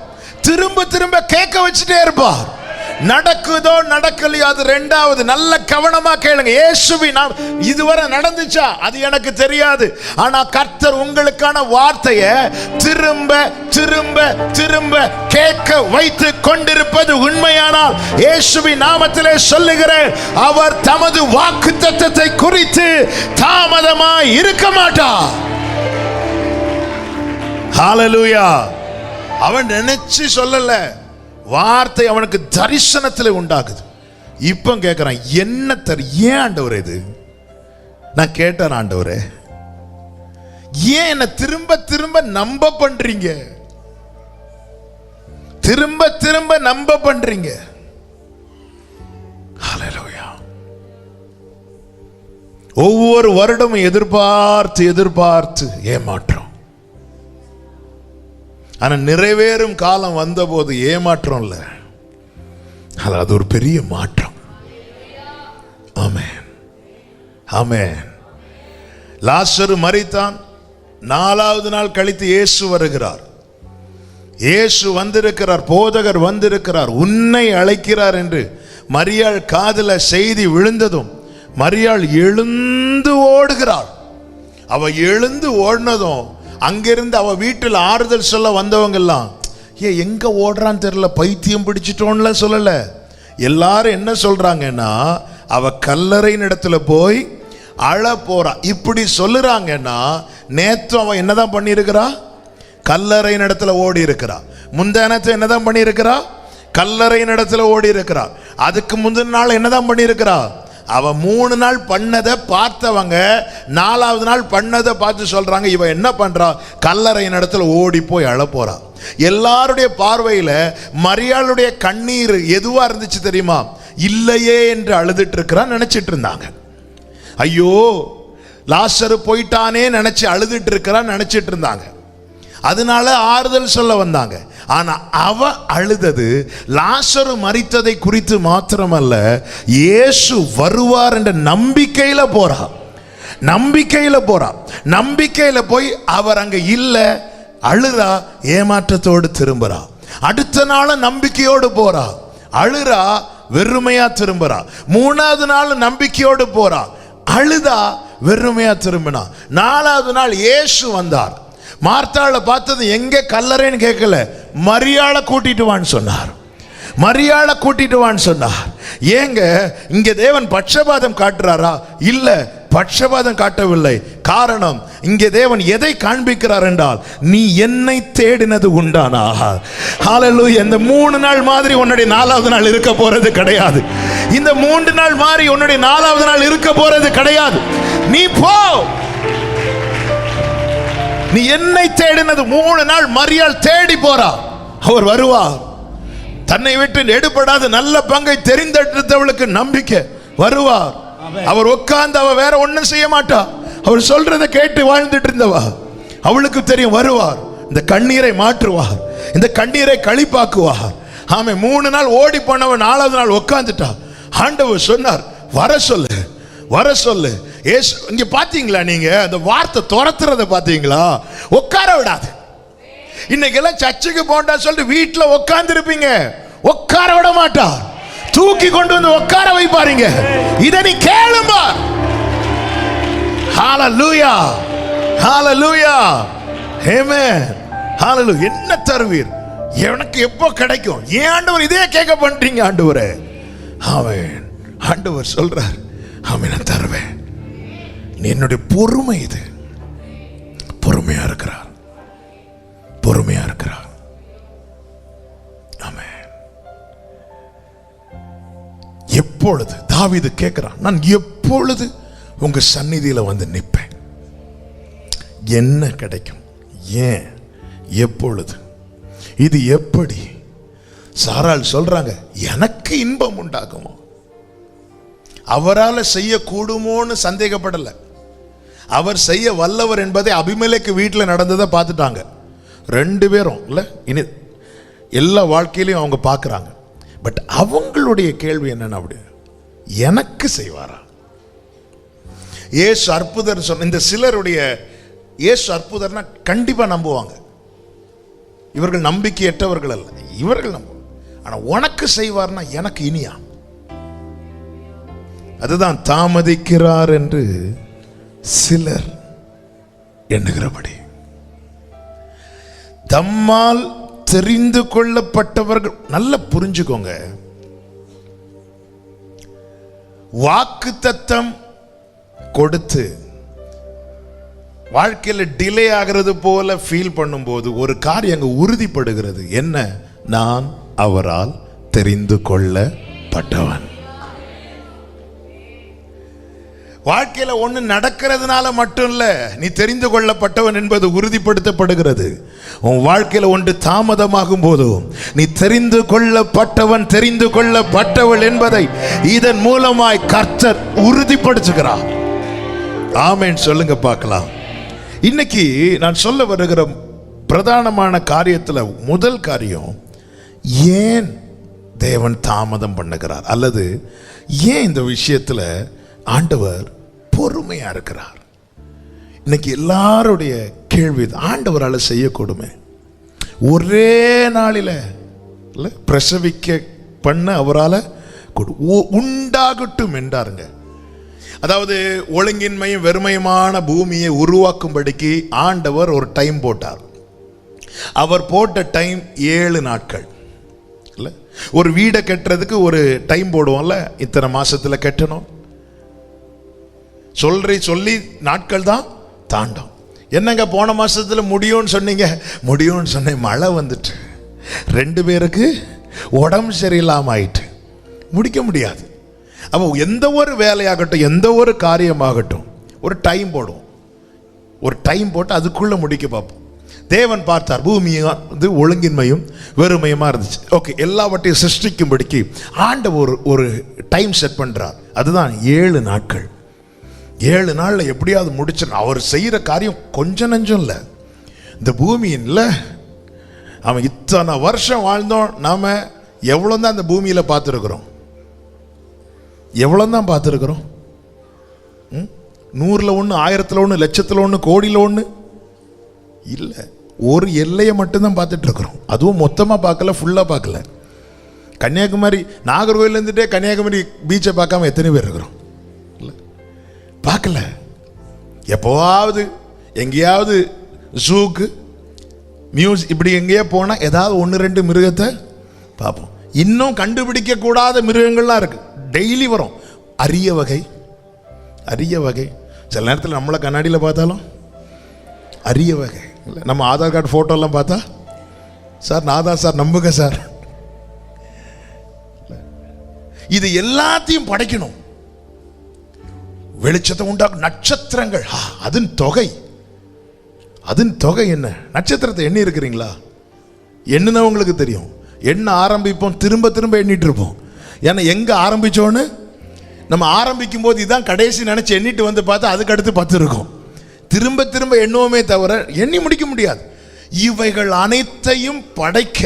திரும்ப திரும்ப கேட்க வச்சுட்டே இருப்பார். நடக்குதோ நடக்கலையோ அது ரெண்டாவது. நல்ல கவனமா கேளுங்க. இயேசுவின் இதுவரை நடந்துச்சா அது எனக்கு தெரியாது. ஆனா கர்த்தர் உங்களுக்கான வார்த்தையை திரும்ப திரும்ப திரும்ப கேட்க வைத்து கொண்டிருப்பது உண்மையானால் இயேசுவின் நாமத்திலே சொல்லுகிறேன், அவர் தமது வாக்குத்தத்தத்தை குறித்து தாமதமாய் இருக்க மாட்டார். ஹல்லேலூயா. அவன் நினைச்சு சொல்லல, வார்த்தை அவனுக்கு தரிசனத்தில் உண்டாகுது. இப்ப கேட்கிறான், என்ன ஏன் ஆண்டவரே இது? நான் கேட்டேன், ஆண்டவரே ஏன் என்ன திரும்ப திரும்ப நம்ப பண்றீங்க? திரும்ப திரும்ப நம்ப பண்றீங்க. ஹல்லேலூயா. ஒவ்வொரு வருடமும் எதிர்பார்த்து எதிர்பார்த்து ஏமாற்றம். ஆனா நிறைவேறும் காலம் வந்த போது ஏமாற்றம் இல்ல, அது ஒரு பெரிய மாற்றம். ஆமென் ஆமென். லாசரு மரித்தான். 4வது நாள் கழித்து இயேசு வருகிறார். இயேசு வந்திருக்கிறார், போதகர் வந்திருக்கிறார், உன்னை அழைக்கிறார் என்று மரியாள் காதுல செய்தி விழுந்ததும் மரியாள் எழுந்து ஓடுகிறாள். அவ எழுந்து ஓடினதும் அங்கிருந்து அவ வீட்டில் ஆறுதல் சொல்ல வந்தவங்க எல்லாம், எங்க ஓடுறான்னு தெரியல, பைத்தியம் பிடிச்சிட்டோன்னு சொல்லல. எல்லாரும் என்ன சொல்றாங்கன்னா, அவ கல்லறையின் இடத்துல போய் அழ போறா. இப்படி சொல்லுறாங்கன்னா நேத்து அவ என்னதான் பண்ணியிருக்கிறா? கல்லறையின் இடத்துல ஓடி இருக்கிறா. முந்தானத்தை என்னதான் பண்ணியிருக்கிறா? கல்லறையின் இடத்துல ஓடி இருக்கிறா. அதுக்கு முந்தின நாள் என்னதான் பண்ணியிருக்கிறா? அவ 3 நாள் பண்ணதை பார்த்தவங்க 4வது நாள் பண்ணதை பார்த்து சொல்றாங்க, இவ என்ன பண்றா? கல்லறையின் இடத்துல ஓடி போய் அழ போறா. எல்லாருடைய பார்வையில மரியாளுடைய கண்ணீர் எதுவா இருந்துச்சு தெரியுமா? இல்லையே என்று அழுதுட்டு இருக்கிறான் நினைச்சிட்டு இருந்தாங்க. ஐயோ லாசரு போயிட்டானே நினைச்சு அழுதுட்டு இருக்கிறான் நினைச்சிட்டு இருந்தாங்க. அதனால ஆறுதல் சொல்ல வந்தாங்க. ஆனா அவ அழுதது லாசரு மரித்ததை குறித்து மாத்திரமல்ல, இயேசு வருவார் என்ற நம்பிக்கையில போறா. நம்பிக்கையில போறா. நம்பிக்கையில போய் அவர் அங்க இல்ல, அழுறா, ஏமாற்றத்தோடு திரும்புறா. அடுத்த நாள் நம்பிக்கையோடு போறா, அழுறா, வெறுமையா திரும்புறா. 3வது நாள் நம்பிக்கையோடு போறா, அழுதா, வெறுமையா திரும்பினா. 4வது நாள் இயேசு வந்தார். மார்த்தாளை பார்த்தது எங்க கல்லறைன்னு கேட்கல, மரியாளை கூட்டிட்டு வான்னு சொன்னார். மரியாளை கூட்டிட்டு வான்னு சொன்னார். ஏங்க இங்க தேவன் பட்சபாதம் காட்டுறாரா? இல்ல, பட்சபாதம் காட்டவில்லை. காரணம், இங்கே தேவன் எதை காண்பிக்கிறார் என்றால், நீ என்னை தேடினது உண்டானா. ஹல்லேலூயா. இந்த 3 நாள் மாதிரி உன்னுடைய 4வது நாள் இருக்க போறது கிடையாது. இந்த 3 நாள் மாதிரி உன்னுடைய 4வது நாள் இருக்க போறது கிடையாது. நீ போ, நீ என்னை தேடினது 3 நாள் மரியாள் தேடி போறா. அவர் வருவார். தன்னை விட்டு எடுபடாத நல்ல பங்கை தெரிந்தெடுத்தவளுக்கு நம்பிக்கை வருவார். அவர் உட்கார்ந்து அவ வேற ஒண்ணும் செய்ய மாட்டா. அவர் சொல்றதை கேட்டு வாழ்ந்துட்டு இருந்தவா. அவளுக்கு தெரியும் வருவார், இந்த கண்ணீரை மாற்றுவார், இந்த கண்ணீரை களிப்பாக்குவார். ஆமே, 3 நாள் ஓடி போனவன் 4வது நாள் உட்கார்ந்துட்டா. ஆண்டவர் சொன்னார், வர சொல்லு, வர சொல்லு. ஏசு இங்க பாத்தீங்களா? நீங்க அந்த வார்த்தை துரத்துறத பாத்தீங்களா? உட்கார விடாது. இன்னைக்கு எல்லாம் சர்ச்சுக்கு போண்டா சொல்லிட்டு வீட்டுல உட்கார்ந்து இருப்பீங்க, உட்கார விட மாட்டார். தூக்கி கொண்டு வந்து உட்கார வைப்பாருங்க. இதை நீ கேளுமா? ஹல்லேலூயா, ஹல்லேலூயா, ஆமென், ஹல்லேலூயா. என்ன தருவீர்? எனக்கு எப்போ கிடைக்கும்? ஏன் ஆண்டவர் இதே கேட்க பண்றீங்க ஆண்டவரே? ஆமென். ஆண்டவர் சொல்றார், ஆமென், நான் தருவேன். என்னுடைய பொறுமை இது. பொறுமையா இருக்கிறார், பொறுமையா இருக்கிறார். ஆமென். எப்பொழுது தாவீது கேட்கிறான், நான் எப்பொழுது உங்க சந்நிதியில வந்து நிற்பேன்? என்ன கிடைக்கும்? ஏன்? எப்பொழுது? இது எப்படி? சாராள் சொல்றாங்க, எனக்கு இன்பம் உண்டாகுமோ? அவரால் செய்ய கூடுமோன்னு சந்தேகப்படல. அவர் செய்ய வல்லவர் என்பதை அபிமெலேக்கு வீட்டில் நடந்ததை பார்த்துட்டாங்க 2 பேரும். இல்லை, இனி எல்லா வாழ்க்கையிலையும் அவங்க பார்க்குறாங்க. பட் அவங்களுடைய கேள்வி என்னன்னா, அப்படி எனக்கு செய்வாரா? ஏசு அற்புதர் சொன்ன இந்த சிலருடைய ஏசு அற்புதர்னா கண்டிப்பா நம்புவாங்க. இவர்கள் நம்பிக்கையற்றவர்கள் அல்ல, இவர்கள் நம்புவாங்க. ஆனா உனக்கு செய்வார்னா எனக்கு இனியா? அதுதான் தாமதிக்கிறார் என்று சிலர் எண்ணுகிறபடி. தம்மால் தெரிந்து கொள்ளப்பட்டவர்கள், நல்லா புரிஞ்சுக்கோங்க, வாக்குத்தத்தம் கொடுத்து வாழ்க்கையில் டிலே ஆகிறது போல ஃபீல் பண்ணும்போது ஒரு காரியம் அங்க உறுதிப்படுகிறது. என்ன? நான் அவரால் தெரிந்து கொள்ளப்பட்டவன். வாழ்க்கையில ஒண்ணு நடக்கிறதுனால மட்டும் இல்ல நீ தெரிந்து கொள்ளப்பட்டவன் என்பது உறுதிப்படுத்தப்படுகிறது. உன் வாழ்க்கையில ஒன்று தாமதமாகும் போதும் நீ தெரிந்து கொள்ளப்பட்டவன், தெரிந்து கொள்ளப்பட்டவள் என்பதை இதன் மூலமாய் கர்த்தர் உறுதிப்படுத்துகிறார். ஆமென் சொல்லுங்க பார்க்கலாம். இன்னைக்கு நான் சொல்ல வருகிற பிரதானமான காரியத்துல முதல் காரியம், ஏன் தேவன் தாமதம் பண்ணுகிறார், அல்லது ஏன் இந்த விஷயத்துல ஆண்டவர் பொறுமையா இருக்கிறார். இன்னைக்கு எல்லாருடைய கேள்வி, ஆண்டவரால் செய்யக்கூடுமே, ஒரே நாளில பிரசவிக்க பண்ண அவரால் உண்டாகட்டும் என்றாருங்க. அதாவது ஒழுங்கின்மையும் வெறுமையுமான பூமியை உருவாக்கும்படிக்கு ஆண்டவர் ஒரு டைம் போட்டார். அவர் போட்ட டைம் 7 நாட்கள். இல்ல, ஒரு வீடை கட்டுறதுக்கு ஒரு டைம் போடுவோம்ல, இத்தனை மாசத்துல கட்டணும் சொல்லி நாட்கள் தான் தாண்டும். என்னங்க போன மாசத்துல முடியும்னு சொன்னீங்க, முடியும்னு சொன்னேன், மழை வந்துட்டு 2 பேருக்கு உடம்பு சரியில்லாம ஆயிட்டு, முடிக்க முடியாது. அப்போ எந்த ஒரு வேலையாகட்டும், எந்த ஒரு காரியமாகட்டும், ஒரு டைம் போடுவோம். ஒரு டைம் போட்டு அதுக்குள்ள முடிக்க பார்ப்போம். தேவன் பார்த்தார், பூமியை வந்து ஒழுங்கின்மையும் வெறுமையுமா இருந்துச்சு. ஓகே, எல்லாவற்றையும் சிருஷ்டிக்கும்படிக்கு ஆண்டவர் ஒரு டைம் செட் பண்றார். அதுதான் 7 நாட்கள். 7 நாள்ல எப்படியாவது முடிச்சிடணும். அவர் செய்யற காரியம் கொஞ்சம் நஞ்சம் இல்லை. இந்த பூமியில் அவன் இத்தனை வருஷம் வாழ்ந்தோம், நாம எவ்வளோ தான் அந்த பூமியில பார்த்துருக்குறோம்? எவ்வளோ தான் பார்த்துருக்குறோம்? 100ல் 1, 1000ல் 1, லட்சத்தில் 1, கோடியில் 1 இல்லை. ஒரு எல்லையை மட்டும்தான் பார்த்துட்டு இருக்கிறோம். அதுவும் மொத்தமாக பார்க்கல, ஃபுல்லாக பார்க்கல. கன்னியாகுமரி, நாகர்கோவில் இருந்துட்டே கன்னியாகுமரி பீச்சை பார்க்காம எத்தனை பேர் இருக்கிறோம்? இல்லை, பார்க்கல. எப்போவாவது எங்கேயாவது ஜூக்கு இப்படி எங்கேயே போனால் ஏதாவது 1-2 மிருகத்தை பார்ப்போம். இன்னும் கண்டுபிடிக்க கூடாத மிருகங்கள்லாம் இருக்கு, டெய்லி வரும். அரிய வகை சில நேரத்தில் நம்மளை கண்ணாடியில் பார்த்தாலும் அரிய வகை இல்லை. நம்ம ஆதார் கார்டு ஃபோட்டோலாம் பார்த்தா சார் நான் தான் சார், நம்புங்க சார். இது எல்லாத்தையும் படைக்கணும். வெளிச்சத்தை உண்டாக்கும் நட்சத்திரங்கள், அதன் தொகை என்ன? நட்சத்திரத்தை எண்ணி இருக்கிறீங்களா? எண்ணுனவங்களுக்கு தெரியும். எண்ண ஆரம்பிப்போம், திரும்ப திரும்ப எண்ணிட்டு இருப்போம். ஏன்னா எங்க ஆரம்பிச்சோன்னு நம்ம ஆரம்பிக்கும் போது இதான் கடைசி நினைச்சு எண்ணிட்டு வந்து பார்த்தா அதுக்கு அடுத்து 10 இருக்கும். திரும்ப திரும்ப எண்ணுவோமே தவிர எண்ணி முடிக்க முடியாது. இவைகள் அனைத்தையும் படைக்க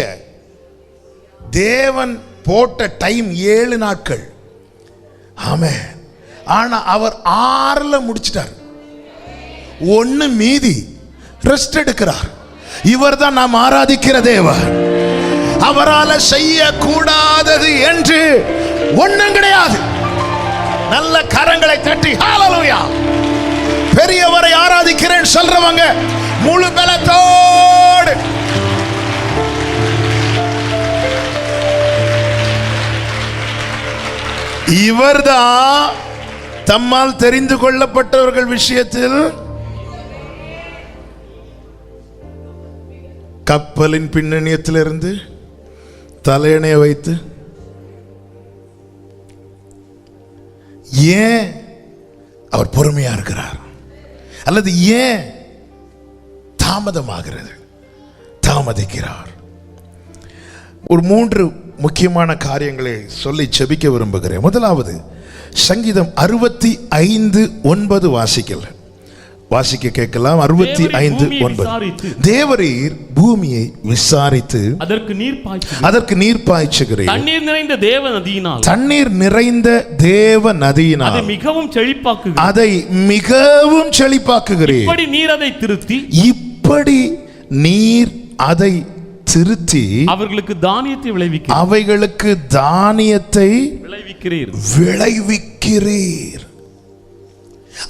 தேவன் போட்ட டைம் 7 நாட்கள். ஆமென். ஆனா அவர் 6ல முடிச்சிட்டார். 1 மீதி ரெஸ்ட் எடுக்கிறார். இவர் தான் நாம் ஆராதிக்கிற தேவன். அவரால் செய்ய கூடாதது என்று ஒண்ணும் கிடையாது. நல்ல கரங்களை தட்டி ஹalleluya, பெரியவரை ஆராதிக்கிறேன் சொல்றவங்க முழு பலத்தோடு இவர்தான் தம்மால் தெரிந்து கொள்ளப்பட்டவர்கள் விஷயத்தில் கப்பலின் பின்னணியத்திலிருந்து தலையணைய வைத்து ஏன் அவர் பொறுமையா இருக்கிறார் அல்லது ஏன் தாமதிக்கிறார்? ஒரு 3 முக்கியமான காரியங்களை சொல்லி செபிக்க விரும்புகிறேன். முதலாவது, சங்கீதம் 65:9 வாசிக்க கேட்கலாம். 65:9. தேவரீர் பூமியை விசாரித்து அதற்கு நீர் பாய்ச்சுகிறீர். தண்ணீர் நிறைந்த தேவ நதியினால் அதை மிகவும் செழிப்பாக்குகிறீர். இப்படி நீர் அதை திருத்தி அவர்களுக்கு தானியத்தை விளைவிக்கிறீர்.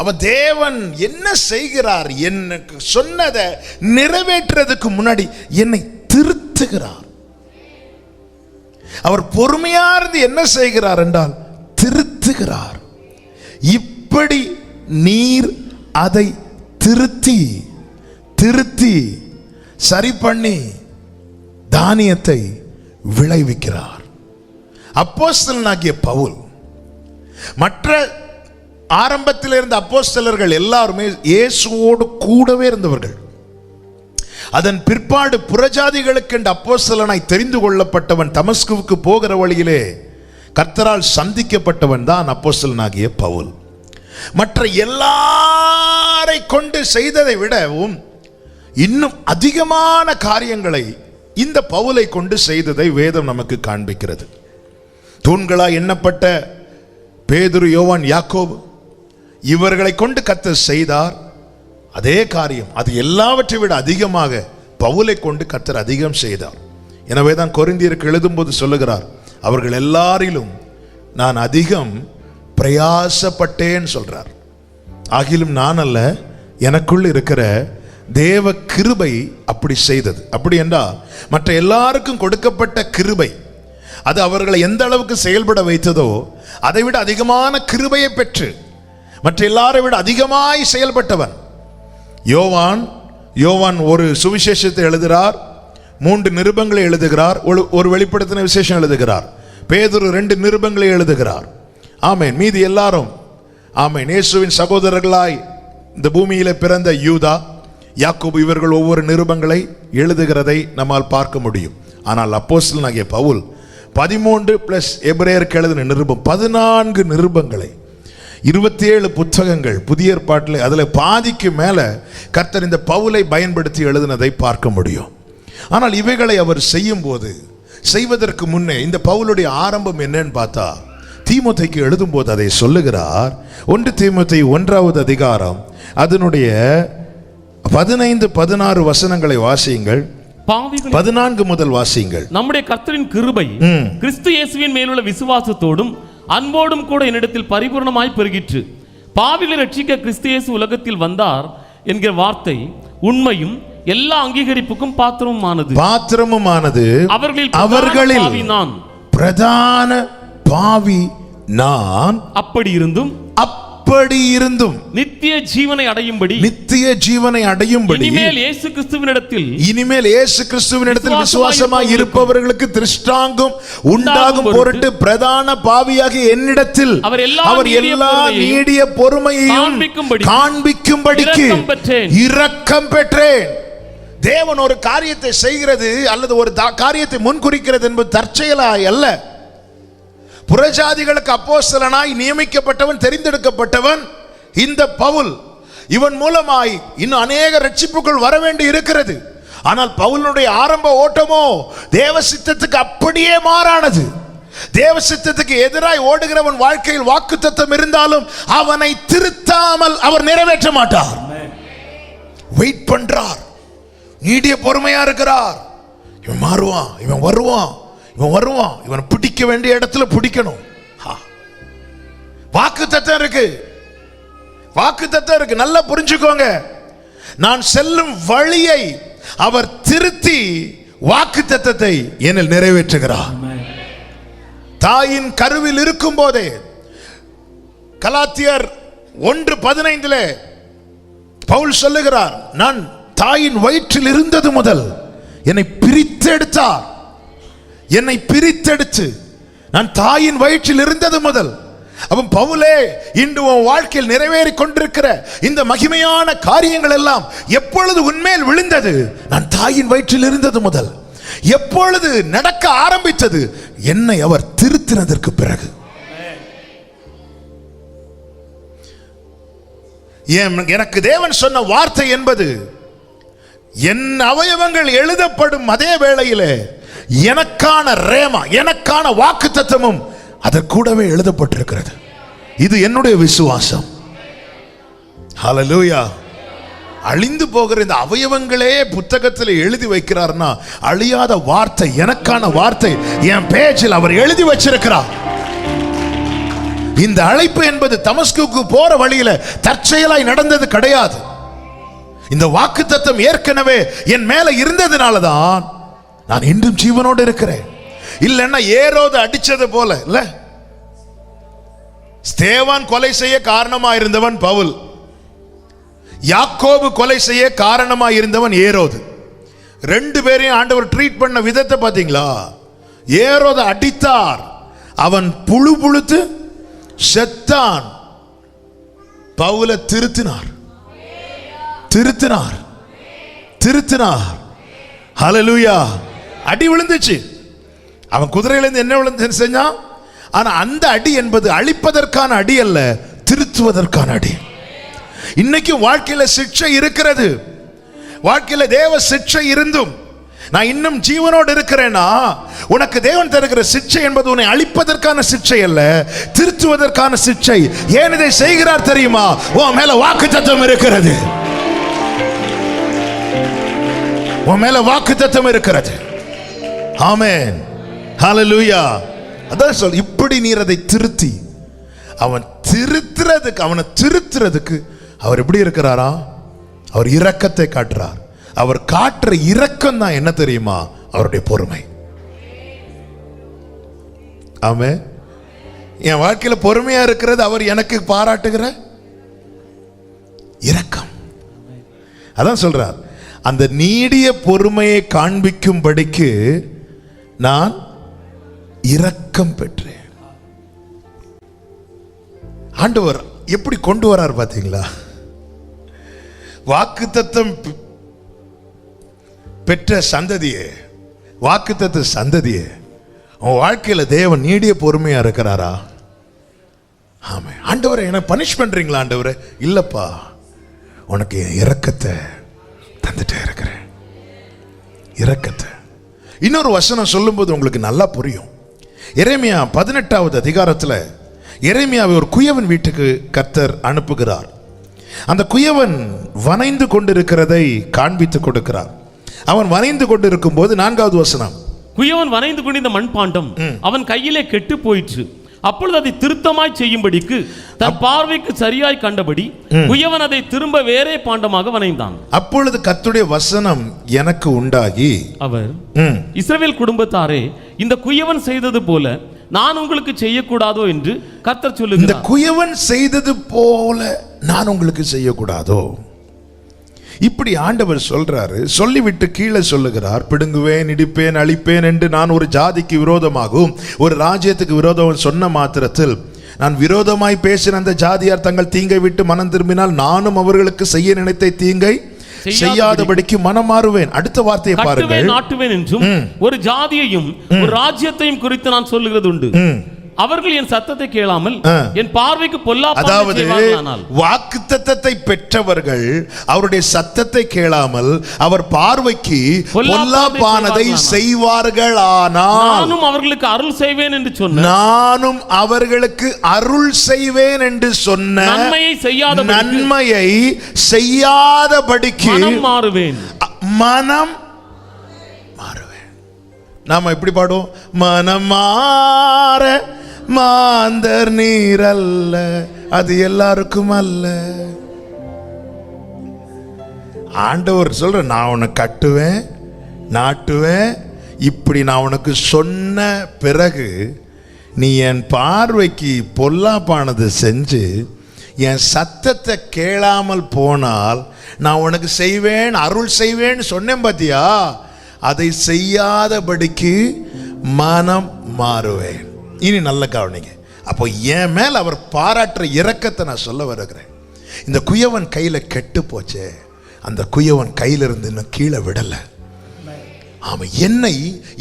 அவன் தேவன் என்ன செய்கிறார்? எனக்கு சொன்னதை நிறைவேற்றுறதுக்கு முன்னாடி என்னை திருத்துகிறார். அவர் பொறுமையா இருந்து என்ன செய்கிறார் என்றால் திருத்துகிறார். இப்படி நீர் அதை திருத்தி சரி பண்ணி தானியத்தை விளைவிக்கிறார். அப்போஸ்தலனாகிய பவுல் மற்ற ஆரம்பத்தில் இருந்த அப்போஸ்தலர்கள் எல்லாருமே இயேசுவோடு கூடவே இருந்தவர்கள். அதன் பிற்பாடு புறஜாதிகளுக்கு என்ற அப்போஸ்தலனாய் தெரிந்து கொள்ளப்பட்டவன் தமஸ்குவுக்கு போகிற வழியிலே கர்த்தரால் சந்திக்கப்பட்டவன் தான் அப்போஸ்தலனாகிய பவுல். மற்ற எல்லாரை கொண்டு செய்ததை விடவும் இன்னும் அதிகமான காரியங்களை இந்த பவுலை கொண்டு செய்ததை வேதம் நமக்கு காண்பிக்கிறது. தூண்களாய் எண்ணப்பட்ட பேதுரு, யோவான், யாக்கோபு இவர்களை கொண்டு கர்த்தர் செய்தார். அதே காரியம் அது எல்லாவற்றை விட அதிகமாக பவுலை கொண்டு கர்த்தர் அதிகம் செய்தார். எனவே தான் கொரிந்தியருக்கு எழுதும்போது சொல்லுகிறார், அவர்கள் எல்லாரிலும் நான் அதிகம் பிரயாசப்பட்டேன் சொல்றார். ஆகிலும் நான் அல்ல, எனக்குள் இருக்கிற தேவ கிருபை அப்படி செய்தது. அப்படி என்றால் மற்ற எல்லாருக்கும் கொடுக்கப்பட்ட கிருபை அது அவர்களை எந்த அளவுக்கு செயல்பட வைத்ததோ அதை விட அதிகமான கிருபையை பெற்று மற்ற எல்லாரை விட அதிகமாய் செயல்பட்டவன் யோவான் ஒரு சுவிசேஷத்தை எழுதுகிறார், 3 நிருபங்களை எழுதுகிறார், ஒரு வெளிப்படுத்தின விசேஷம் எழுதுகிறார். பேதுரு 2 நிருபங்களை எழுதுகிறார். ஆமென். மீதி எல்லாரும் ஆமென் இயேசுவின் சகோதரர்களாய் இந்த பூமியில பிறந்த யூதா, யாக்கோபு இவர்கள் ஒவ்வொரு நிருபங்களை எழுதுகிறதை நம்மால் பார்க்க முடியும். ஆனால் அப்போஸ்தலனாகிய பவுல் 13 பிளஸ் எபிரேயருக்கு எழுதின நிருபம் 14 நிருபங்களை 27 புத்தகங்கள் புதிய ஏற்பாட்டில் அதில் பாதிக்கு மேல கர்த்தர் இந்த பவுலை பயன்படுத்தி எழுதினதை பார்க்க முடியும். ஆனால் இவைகளை அவர் செய்வதற்கு முன்னே இந்த பவுலுடைய ஆரம்பம் என்னன்னு பார்த்தா, தீமோத்தேயுக்கு எழுதும் போது அதை சொல்லுகிறார். 1 தீமோத்தேயு 1வது அதிகாரம் அதனுடைய 15-16 வசனங்களை வாசியுங்கள். 14 முதல் வாசியுங்கள். நம்முடைய கர்த்தரின் கிருபை கிறிஸ்து இயேசுவின் மேலுள்ள விசுவாசத்தோடும் அன்போடும் கூட என்னிடத்தில் பரிபூர்ணமாய் பெருகிற்று. பாவிகளை ரட்சிக்க கிறிஸ்து இயேசு உலகத்தில் வந்தார் என்கிற வார்த்தை உண்மையும் எல்லா அங்கீகரிப்புக்கும் பாத்திரமுமானது அவர்களில் நான் பிரதான பாவி நான். அப்படி இருந்தும் நித்திய ஜீவனை அடையும்படி இனிமேல் இயேசு கிறிஸ்துவினிடத்தில் விசுவாசமாய் இருப்பவர்களுக்கு திருஷ்டாங்கம் உண்டாகும் பொருட்டு பிரதான பாவியாகிய என்னிடத்தில் அவர் எல்லா நீடிய பொறுமையையும் காண்பிக்கும்படிக்கு இரக்கம் பெற்றேன். தேவன் ஒரு காரியத்தை செய்கிறது அல்லது ஒரு காரியத்தை முன்குறிக்கிறது என்பது தற்செயலாய் அல்ல. புறஜாதிகளுக்கு அப்போஸ்தலனாய் நியமிக்கப்பட்டவன், தெரிந்தெடுக்கப்பட்டவன் இந்த பவுல். இவன் மூலமாய் இன்னும் அநேக ரட்சிப்புகள் வர வேண்டி இருக்கிறது. ஆனால் பவுலுடைய ஆரம்ப ஓட்டமோ தேவ சித்தத்துக்கு அப்படியே மாறானது. தேவ சித்தத்துக்கு எதிராய் ஓடுகிறவன் வாழ்க்கையில் வாக்குத்தத்தம் இருந்தாலும் அவனை திருத்தாமல் அவர் நிறைவேற்ற மாட்டார். வெயிட் பண்றார், நீடிய பொறுமையா இருக்கிறார். இவன் மாறுவான், இவன் வருவான், இவன் பிடிக்க வேண்டிய இடத்துல பிடிக்கணும். வாக்குத்தத்தம் இருக்கு, நல்லா புரிஞ்சுக்கோங்க. நான் செல்லும் வழியை அவர் திருத்தி வாக்குத்தத்தத்தை என்னில் நிறைவேற்றுகிறார். தாயின் கருவில் இருக்கும் போதே கலாத்தியர் 1:15 பவுல் சொல்லுகிறார், நான் தாயின் வயிற்றில் இருந்தது முதல் என்னை பிரித்தெடுத்து நான் தாயின் வயிற்றில் இருந்தது முதல். அப்ப பவுலே, இன்று உன் வாழ்க்கையில் நிறைவேறி கொண்டிருக்கிற இந்த மகிமையான காரியங்கள் எல்லாம் எப்பொழுது உன்மேல் விழுந்தது? நான் தாயின் வயிற்றில் இருந்தது முதல். எப்பொழுது நடக்க ஆரம்பித்தது? என்னை அவர் திருத்தினதற்கு பிறகு. எனக்கு தேவன் சொன்ன வார்த்தை என்பது என் அவயவங்கள் எழுதப்படும் அதே வேளையிலே எனக்கான ரேமா, எனக்கான வாக்குத்தத்தமும் அதற்கூடவே எழுதப்பட்டிருக்கிறது. இது என்னுடைய விசுவாசம். ஹல்லேலூயா. அழிந்து போகிற இந்த அவயவங்களே புத்தகத்தில் எழுதி வைக்கிறார்னா அழியாத வார்த்தை, எனக்கான வார்த்தை என் பேச்சில் அவர் எழுதி வச்சிருக்கிறார். இந்த அழைப்பு என்பது தமஸ்குக்கு போற வழியில தற்செயலாய் நடந்தது கிடையாது. இந்த வாக்குத்தத்தம் ஏற்கனவே என் மேல இருந்ததுனாலதான் நான் இன்றும் ஜீவனோடு இருக்கிறேன். இல்லைன்னா ஏரோது அடிச்சது போல இல்ல. ஸ்தேவான் கொலை செய்ய காரணமா இருந்தவன் பவுல், யாக்கோபு கொலை செய்ய காரணமா இருந்தவன் ஏரோது. ரெண்டு பேரையும் ஆண்டவர் ட்ரீட் பண்ண விதத்தை பாத்தீங்களா? ஏரோது அடித்தார், அவன் புழு புழுத்து செத்தான். பவுலை திருத்தினார். ஹல்லேலூயா. அடி விழுந்துச்சு, அவன் குதிரையிலிருந்து என்ன விழுந்து செஞ்சான். ஆனா அந்த அடி என்பது அழிப்பதற்கான அடி அல்ல, திருத்துவதற்கான அடி. இன்னைக்கும் வாழ்க்கையில சிக்ஷை இருக்கிறது. வாழ்க்கையில தேவ சிக்ஷை இருந்தும் நான் இன்னும் ஜீவனோடு இருக்கிறேனா, உனக்கு தேவன் தருகிற சிக்ஷை என்பது உன்னை அழிப்பதற்கான சிக்ஷை அல்ல, திருத்துவதற்கான சிக்ஷை. ஏன் இதை செய்கிறார் தெரியுமா? உன் மேல வாக்குத்தத்தம் இருக்கிறது. உன் மேல வாக்குத்தத்தம் இருக்கிறது. ஆமென். ஹல்லேலூயா. அதான் சொல், இப்படி நீர் அதை திருத்தி அவனை திருத்துறதுக்கு அவர் எப்படி இருக்கிறாரா? அவர் இரக்கத்தை காட்டுறார். அவர் காட்டுற இரக்கம் தான் என்ன தெரியுமா? அவருடைய பொறுமை. ஆமென். என் வாழ்க்கையில பொறுமையா இருக்கிறது அவர் எனக்கு பாராட்டுகிற இரக்கம். அதான் சொல்றார், அந்த நீடிய பொறுமையை காண்பிக்கும்படிக்கு நான் இரக்கம் பெற்றேன். ஆண்டவர் எப்படி கொண்டு வரார் பாத்தீங்களா? வாக்குத்தத்தம் பெற்ற சந்ததியே, வாக்குத்தத்த சந்ததியே, உன் வாழ்க்கையில தேவன் நீடிய பொறுமையா இருக்கிறாரா? ஆமா. ஆண்டவரை என்ன பனிஷ் பண்றீங்களா? ஆண்டவரை இல்லப்பா, உனக்கு என் இரக்கத்தை தந்துட்டே இருக்கிறேன். இரக்கத்தை. இன்னொரு வசனம் சொல்லும்போது உங்களுக்கு நல்லா புரியும். எரேமியா 18வது அதிகாரத்தில் எரேமியாவை ஒரு குயவன் வீட்டுக்கு கர்த்தர் அனுப்புகிறார். அந்த குயவன் வனைந்து கொண்டிருக்கிறதை காண்பித்து கொடுக்கிறார். அவன் வனைந்து கொண்டிருக்கும் போது 4வது வசனம், குயவன் வனைந்து கொண்டிருந்த மண்பாண்டம் அவன் கையிலே கெட்டு போயிற்று, அப்பொழுது அதை திருத்தமாய் செய்யும்படிக்கு தன் பார்வைக்கு சரியாய் கண்டபடி குயவன் அதை திரும்ப வேறே பாண்டமாக வனைந்தான். அப்பொழுது கர்த்தருடைய வசனம் எனக்கு உண்டாகி அவர், இஸ்ரவேல் குடும்பத்தாரே, இந்த குயவன் செய்தது போல நான் உங்களுக்கு செய்யக்கூடாதோ என்று கர்த்தர் சொல்லுகிறார். இந்த குயவன் செய்தது போல நான் உங்களுக்கு செய்யக்கூடாதோ? இப்படி ஆண்டவர் சொல்றாரு. சொல்லிவிட்டு கீழே சொல்லுகிறார், பிடுங்குவேன், இடிப்பேன், அழிப்பேன் என்று நான் ஒரு ஜாதிக்கு விரோதமாகவும் ஒரு ராஜ்யத்துக்கு விரோதம் சொன்ன மாத்திரத்தில் நான் விரோதமாய் பேசின அந்த ஜாதியார் தங்கள் தீங்கை விட்டு மனம் திரும்பினால் நானும் அவர்களுக்கு செய்ய நினைத்த தீங்கை செய்யாதபடிக்கு மனம் மாறுவேன். அடுத்த வார்த்தையை பாருங்கள். நாட்டுவேன் என்றும் ஒரு ஜாதியையும் ஒரு ராஜ்யத்தையும் குறித்து நான் சொல்லுகிறது உண்டு. அவர்கள் என் சத்தத்தை கேளாமல் என் பார்வைக்கு பொல்லாப்பானதை செய்வார்களானால். வாக்குத்தத்தத்தை பெற்றவர்கள் அவருடைய சத்தத்தை கேளாமல் அவர் பார்வைக்கு பொல்லாப்பானதை செய்வார்களானால் நானும் அவர்களுக்கு அருள் செய்வேன் என்று சொன்ன, நானும் அவர்களுக்கு அருள் செய்வேன் என்று சொன்ன நன்மையை செய்யாதபடிக்கு மனம் மாறுவேன். நாம எப்படி பாடுவோம்? மனம் மாற மாந்தர் நீர் அல்ல, அது எல்லாருக்கும் அல்ல. ஆண்டவர் சொல்ற, நான் உன்னை கட்டுவேன், நாட்டுவேன், இப்படி நான் உனக்கு சொன்ன பிறகு நீ என் பார்வைக்கு பொல்லாப்பானது செஞ்சு என் சத்தத்தை கேளாமல் போனால் நான் உனக்கு செய்வேன், அருள் செய்வேன் சொன்னேன் பாத்தியா, அதை செய்யாதபடிக்கு மனம் மாறுவேன். இனி நல்ல கவனிங்க. அப்போ என் மேல் அவர் பாராட்டுற இரக்கத்தை நான் சொல்ல வருகிறேன். இந்த குயவன் கையில கெட்டு போச்சே, அந்த குயவன் கையிலிருந்து இன்னும் கீழே விடல. ஆமாம், என்னை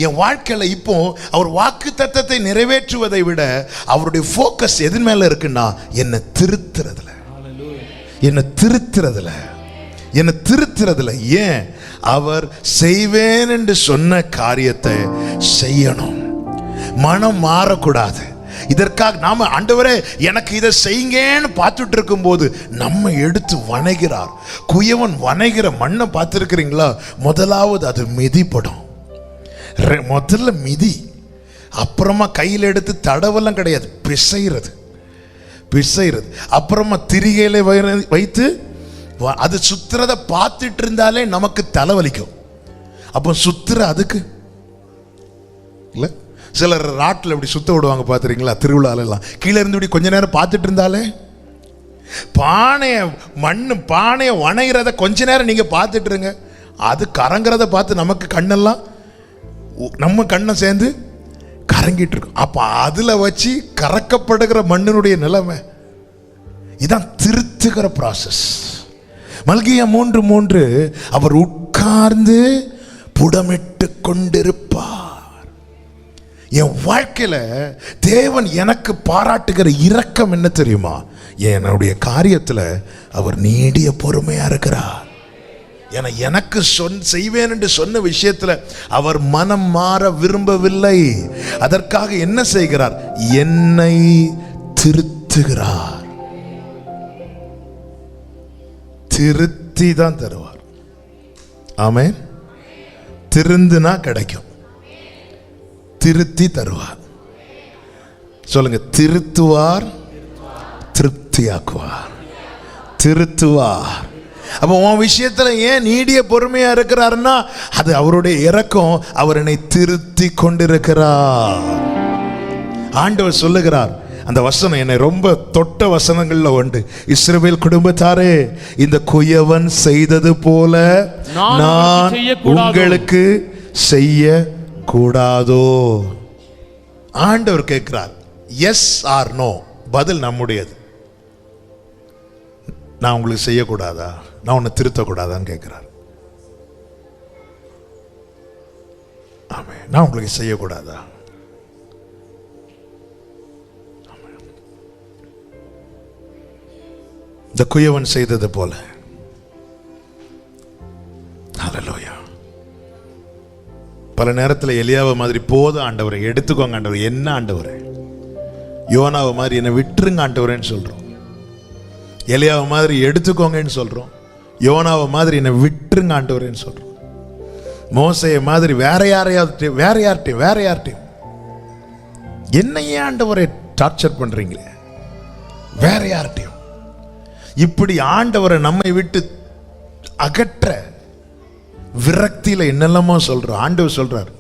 என் வாழ்க்கையில் இப்போ அவர் வாக்கு தத்தத்தை நிறைவேற்றுவதை விட அவருடைய ஃபோக்கஸ் எது மேல இருக்குன்னா என்னை திருத்துறதுல, என்னை திருத்துறதுல, என்னை திருத்துறதுல. ஏன்? அவர் செய்வேன் என்று சொன்ன காரியத்தை செய்யணும். மனம் மாறக்கூடாது. இதற்காக நாம ஆண்டவரே எனக்கு இதை செய்யுங்கன்னு பார்த்துட்டு இருக்கும் போது நம்ம எடுத்து வணைகிறார். குயவன் வணைகிற மண்ணை பார்த்துருக்கிறீங்களா? முதலாவது அது மிதிப்படும். முதல்ல மிதி, அப்புறமா கையில் எடுத்து தடவெல்லாம் கிடையாது, பிசைறது, அப்புறமா திரிகையில வைத்து அது சுத்துறத பார்த்துட்டு இருந்தாலே நமக்கு தலைவலிக்கும். அப்போ சுத்துற அதுக்கு இல்ல, சிலர் ராட்டில் இப்படி சுத்த விடுவாங்க பார்த்துறீங்களா? திருவிழாலெல்லாம் கீழே இருந்து இப்படி கொஞ்ச நேரம் பார்த்துட்டு இருந்தாலே, பானையை வணைகிறத கொஞ்ச நேரம் நீங்க பார்த்துட்டு இருங்க, அது கறங்கிறத பார்த்து நமக்கு கண்ணெல்லாம், நம்ம கண்ணை சேர்ந்து கறங்கிட்டு இருக்கும். அப்ப அதுல வச்சு கறக்கப்படுகிற மண்ணினுடைய நிலைமை இதான் திருத்துகிற ப்ராசஸ். மல்கியா 3:3 அவர் உட்கார்ந்து புடமிட்டு கொண்டிருப்பார். என் வாழ்க்கையில தேவன் எனக்கு பாராட்டுகிற இரக்கம் என்ன தெரியுமா? என்னுடைய காரியத்துல அவர் நீடிய பொறுமையா இருக்கிறார். எனக்கு செய்வேன் என்று சொன்ன விஷயத்துல அவர் மனம் மாற விரும்பவில்லை. அதற்காக என்ன செய்கிறார்? என்னை திருத்துகிறார். திருத்தி தான் தருவார். ஆமென். திருந்துனா கிடைக்கும், திருத்தி தருவார். சொல்லுங்க, திருத்துவார், திருப்தியாக்குவார், திருத்துவார். அப்போ உன் விஷயத்துல ஏன் நீடிய பொறுமையா இருக்கிறாருன்னா அது அவருடைய இரக்கம். அவர் என்னை திருத்தி கொண்டிருக்கிறார். ஆண்டவர் சொல்லுகிறார், அந்த வசனம் என்னை ரொம்ப தொட்ட வசனங்கள்ல உண்டு. இஸ்ரவேல் குடும்பத்தாரே, இந்த குயவன் செய்தது போல நான் உங்களுக்கு செய்ய கூடாதோ? ஆண்டவர் கேட்கிறார், எஸ் ஆர் நோ, பதில் நம்முடையது. நான் உங்களுக்கு செய்யக்கூடாதா? நான் உன்னை திருத்தக்கூடாதான்னு கேட்கிறார். ஆமென். நான் உங்களுக்கு செய்யக்கூடாதா? இந்த குயவன் செய்தது போல. ஹல்லேலூயா. பல நேரத்தில் எலியாவை மாதிரி போதும் ஆண்டவரை, எடுத்துக்கோங்க ஆண்டவரை, என்ன ஆண்டவரே, யோனாவை மாதிரி என்னை விட்டுருங்க ஆண்டவரேன்னு சொல்றோம். எலியாவை மாதிரி எடுத்துக்கோங்கன்னு சொல்றோம், யோனாவை மாதிரி என்னை விட்டுருங்க ஆண்டவரேன்னு சொல்றோம். மோசையை மாதிரி வேற யார்ட்டையும் என்னையே ஆண்டவரை டார்ச்சர் பண்றீங்களே, வேற யார்கிட்டையும். இப்படி ஆண்டவரை நம்மை விட்டு அகற்ற விரக்தியில என்னெல்லாமோ சொல்றோம். ஆண்டவர் சொல்றார்,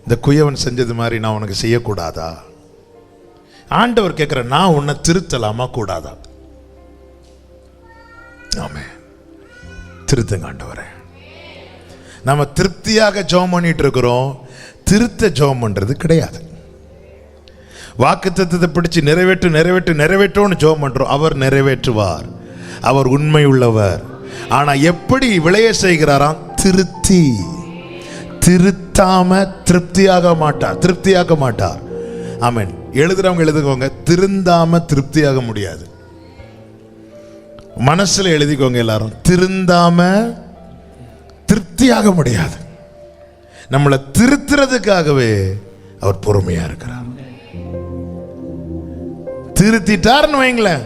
இந்த குயவன் செஞ்சது மாதிரி நான் உனக்கு செய்யக்கூடாதா? ஆண்டவர் கேட்கிற, நான் உன்னை திருத்தலாமா கூடாதா? ஆமே, திருத்துங்க ஆண்டவரே. நம்ம திருப்தியாக ஜெபம் பண்ணிட்டு இருக்கிறோம், திருத்த ஜெபம் பண்றது கிடையாது. வாக்குத்தத்தத்தை பிடிச்சு நிறைவேற்று நிறைவேற்று நிறைவேற்றோன்னு ஜெபம் பண்றோம். அவர் நிறைவேற்றுவார், அவர் உண்மை உள்ளவர். ஆனா எப்படி விளைய செய்கிறாராம்? திருத்தி. திருத்தாம திருப்தியாக மாட்டார், திருப்தியாக மாட்டார். ஆமென். எழுதுறவங்க எழுதுக்கோங்க, திருந்தாம திருப்தியாக முடியாது. மனசுல எழுதிக்கோங்க எல்லாரும், திருந்தாம திருப்தியாக முடியாது. நம்மளை திருத்துறதுக்காகவே அவர் பொறுமையா இருக்கிறார். திருத்திட்டார்னு வைங்களேன்,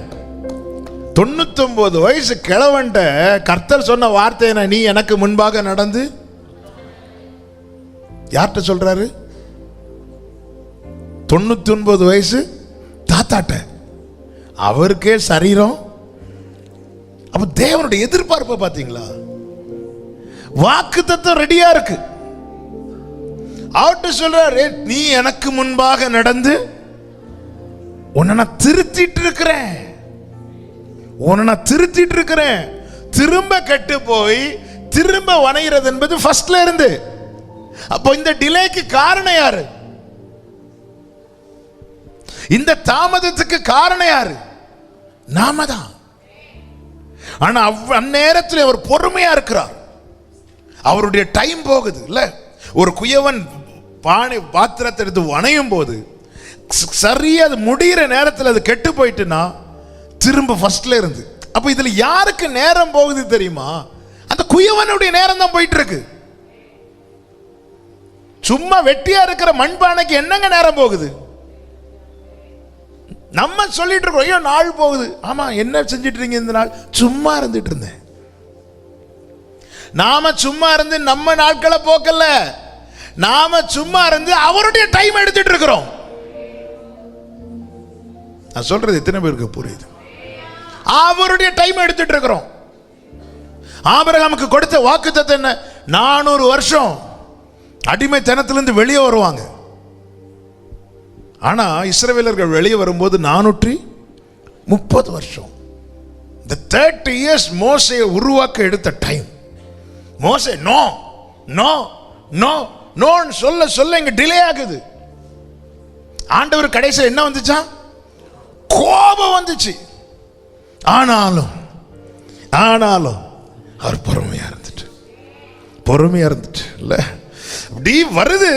99 வயசு கிழவன்ட்ட கர்த்தர் சொன்ன வார்த்தை என்ன? நீ எனக்கு முன்பாக நடந்து. யார்கிட்ட சொல்றாரு? 99 வயசு தாத்தாட்ட. அவருக்கே சரீரம். அப்ப தேவனுடைய எதிர்பார்ப்பை பாத்தீங்களா? வாக்குத்தத்தம் ரெடியா இருக்கு. அவர்கிட்ட சொல்றாரு, நீ எனக்கு முன்பாக நடந்து உன்னை நான் திருத்திட்டு இருக்கிறேன், உன்னை நான் திருத்திட்டு இருக்கிறேன். திரும்ப கெட்டு போய் திரும்ப வணைகிறது என்பது ஃபர்ஸ்ட்ல இருந்து. அப்போ இந்த டிலேக்கு காரணம் யாரு? இந்த தாமதத்துக்கு காரணம் யாரு? நாம தான். ஆனா அந்நேரத்தில் அவர் பொறுமையா இருக்கிறார். அவருடைய டைம் போகுது இல்ல. ஒரு குயவன் பானை பாத்திரத்தை எடுத்து வணையும் போது சரியா அது முடிகிற நேரத்தில் அது கெட்டு போயிட்டுனா திரும்ப ஃபர்ஸ்ட்ல இருந்து. அப்ப இதுல யாருக்கு நேரம் போகுது தெரியுமா? அந்த குயவனுடைய நேரம் தான் போயிட்டு இருக்கு. சும்மா வெட்டியா இருக்கிற மண்பானைக்கு என்னங்க நேரம் போகுது? நம்ம சொல்லிட்டு இருக்கோம், ஐயோ நாள் போகுது. ஆமா, என்ன செஞ்சிட்டு இருக்கீங்க இந்த நாள்? சும்மா இருந்துட்டு இருந்தேன். நாம சும்மா இருந்து நம்ம நாட்களை போக்கல, நாம சும்மா இருந்து அவருடைய டைம் எடுத்துட்டு இருக்கிறோம். நான் சொல்றது எத்தனை பேருக்கு புரியுது? அவருடைய டைம் எடுத்துட்டு இருக்கிறோம். ஆபிரகாமுக்கு கொடுத்த வாக்குத்தத்தம் என்ன? 400 வருஷம் அடிமைத்தனத்திலிருந்து வெளியே வருவாங்க. ஆனா இஸ்ரவேலர்கள் வெளியே வரும்போது 430 வருஷம். இந்த 30 years மோசேயை உருவாக்க எடுத்த டைம். மோசே நோ நோ நோ நோன்னு சொல்ல சொல்ல இங்க டிலே ஆகுது. ஆண்டவர் கடைசியில் என்ன வந்துச்சா? கோபம் வந்துச்சு. ஆனாலும் அவர் பொறுமையா இருந்துட்டு இல்ல, அப்படி வருது.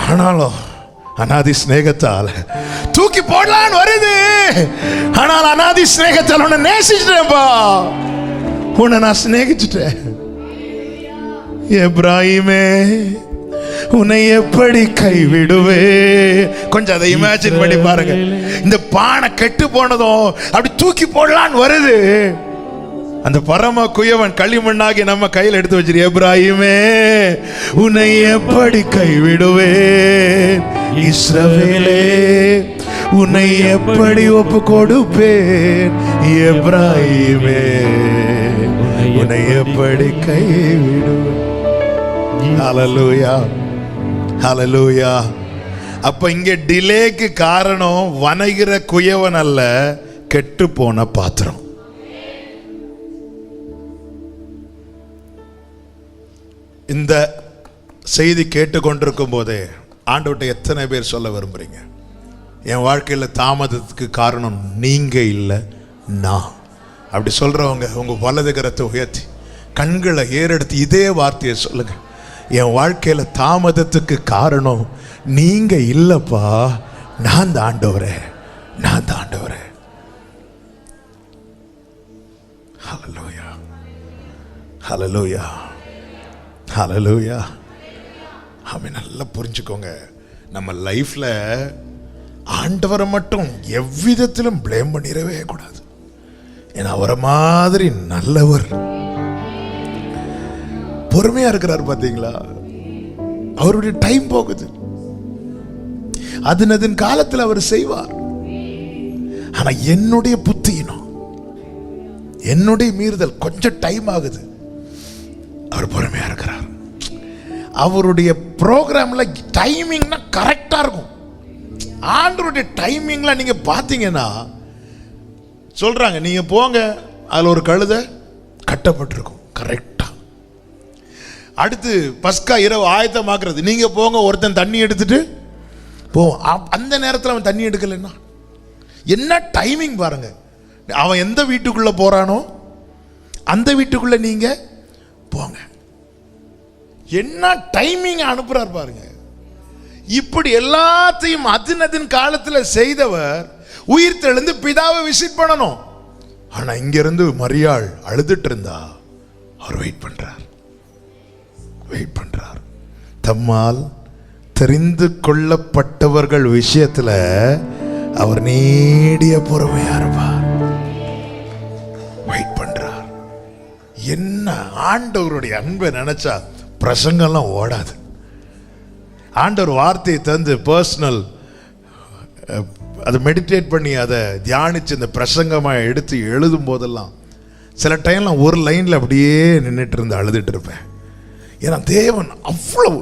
ஆனாலும் அநாதி ஸ்நேகத்தால் தூக்கி போடலான்னு வருது. ஆனால் அநாதி ஸ்நேகத்தால் உன்னை நேசிச்சிட்டேன்பா, உன்னை நான் சிநேகிச்சிட்டேன். எப்ராஹிமே, உன்னை எப்படி கைவிடுவே? கொஞ்சம் அதை இமேஜின் பண்ணி பாருங்க. இந்த பானை கெட்டு போனதும் அப்படி தூக்கி போடலான்னு வருது. அந்த பரம குயவன் களிமண்ணாகி நம்ம கையில் எடுத்து வச்சிரு. எப்ராஹிமே, உன்னை எப்படி கைவிடுவே? இஸ்ரவேலே, உன்னை எப்படி ஒப்பு கொடுப்பேன்? எப்ராஹிமே, உன்னை எப்படி கைவிடுவேன்? ஹல்லேலூயா, ஹல்லேலூயா. அப்ப இங்க டிலேக்கு காரணம் வணைகிற குயவன் அல்ல, கெட்டு போன பாத்திரம். இந்த செய்தி கேட்டுக்கொண்டிருக்கும் போதே ஆண்டவர்கிட்ட எத்தனை பேர் சொல்ல விரும்புறீங்க, என் வாழ்க்கையில் தாமதத்துக்கு காரணம் நீங்க இல்லை நான்? அப்படி சொல்றவங்க உங்க வலது கரத்தை உயர்த்தி கண்களை ஏறெடுத்து இதே வார்த்தையை சொல்லுங்க. என் வாழ்க்கையில தாமதத்துக்கு காரணம் நீங்க இல்லப்பா, நான் தான் ஆண்டவரே, நான் தான் ஆண்டவரே. ஹல்லேலூயா, ஹல்லேலூயா, ஹல்லேலூயா. ஆமென். நல்லா புரிஞ்சுக்கோங்க, நம்ம லைஃப்ல ஆண்டவரை மட்டும் எவ்விதத்திலும் பிளேம் பண்ணிடவே கூடாது. ஏன்னா அவரை மாதிரி நல்லவர், பொறுமையா இருக்கிறார். பாத்தீங்களா, அவருடைய டைம் போகுது. அதன் காலத்தில் அவர் செய்வார். ஆனா என்னுடைய புத்தியினம், என்னுடைய மீறுதல் கொஞ்சம் டைம் ஆகுது. அவர் பொறுமையா இருக்கிறார். அவருடைய ப்ரோக்ராம்ல டைமிங்னா கரெக்டா இருக்கும். ஆண்டவருடைய டைமிங்ல நீங்க பாத்தீங்கன்னா சொல்றாங்க, நீங்க போங்க, அதுல ஒரு கழுதை கட்டப்பட்டிருக்கும் கரெக்டா. அடுத்து பஸ்கா இரவு ஆயத்தமாக்குறது, நீங்க போங்க, ஒருத்தன் தண்ணி எடுத்துட்டு போவோம். அந்த நேரத்தில் அவன் தண்ணி எடுக்கலைன்னா என்ன டைமிங் பாருங்க. அவன் எந்த வீட்டுக்குள்ள போறானோ அந்த வீட்டுக்குள்ள நீங்க போங்க. என்ன டைமிங் அனுப்புறார் பாருங்க. இப்படி எல்லாத்தையும் அதன் காலத்தில் செய்தவர் உயிர் தெழுந்து பிதாவை விசிட் பண்ணணும். ஆனா இங்க இருந்து மரியாள் அழுதுட்டு இருந்தா அவர் வெயிட் பண்றார். தம்மால் தெரிந்து கொள்ளப்பட்டவர்கள் விஷயத்துல அவர் நீடிய பொறுமையா இருப்பார். வெயிட் பண்றார். என்ன ஆண்டவருடைய அன்பை நினைச்சா பிரசங்கம்லாம் ஓடாது. ஆண்டவர் வார்த்தையை தந்து பர்சனல் அதை மெடிடேட் பண்ணி அதை தியானிச்சு இந்த பிரசங்கமாக எடுத்து எழுதும் போதெல்லாம் சில டைம்லாம் ஒரு லைனில் அப்படியே நின்றுட்டு இருந்து அழுதுட்டு இருப்பேன். ஏன்னா தேவன் அவ்வளவு,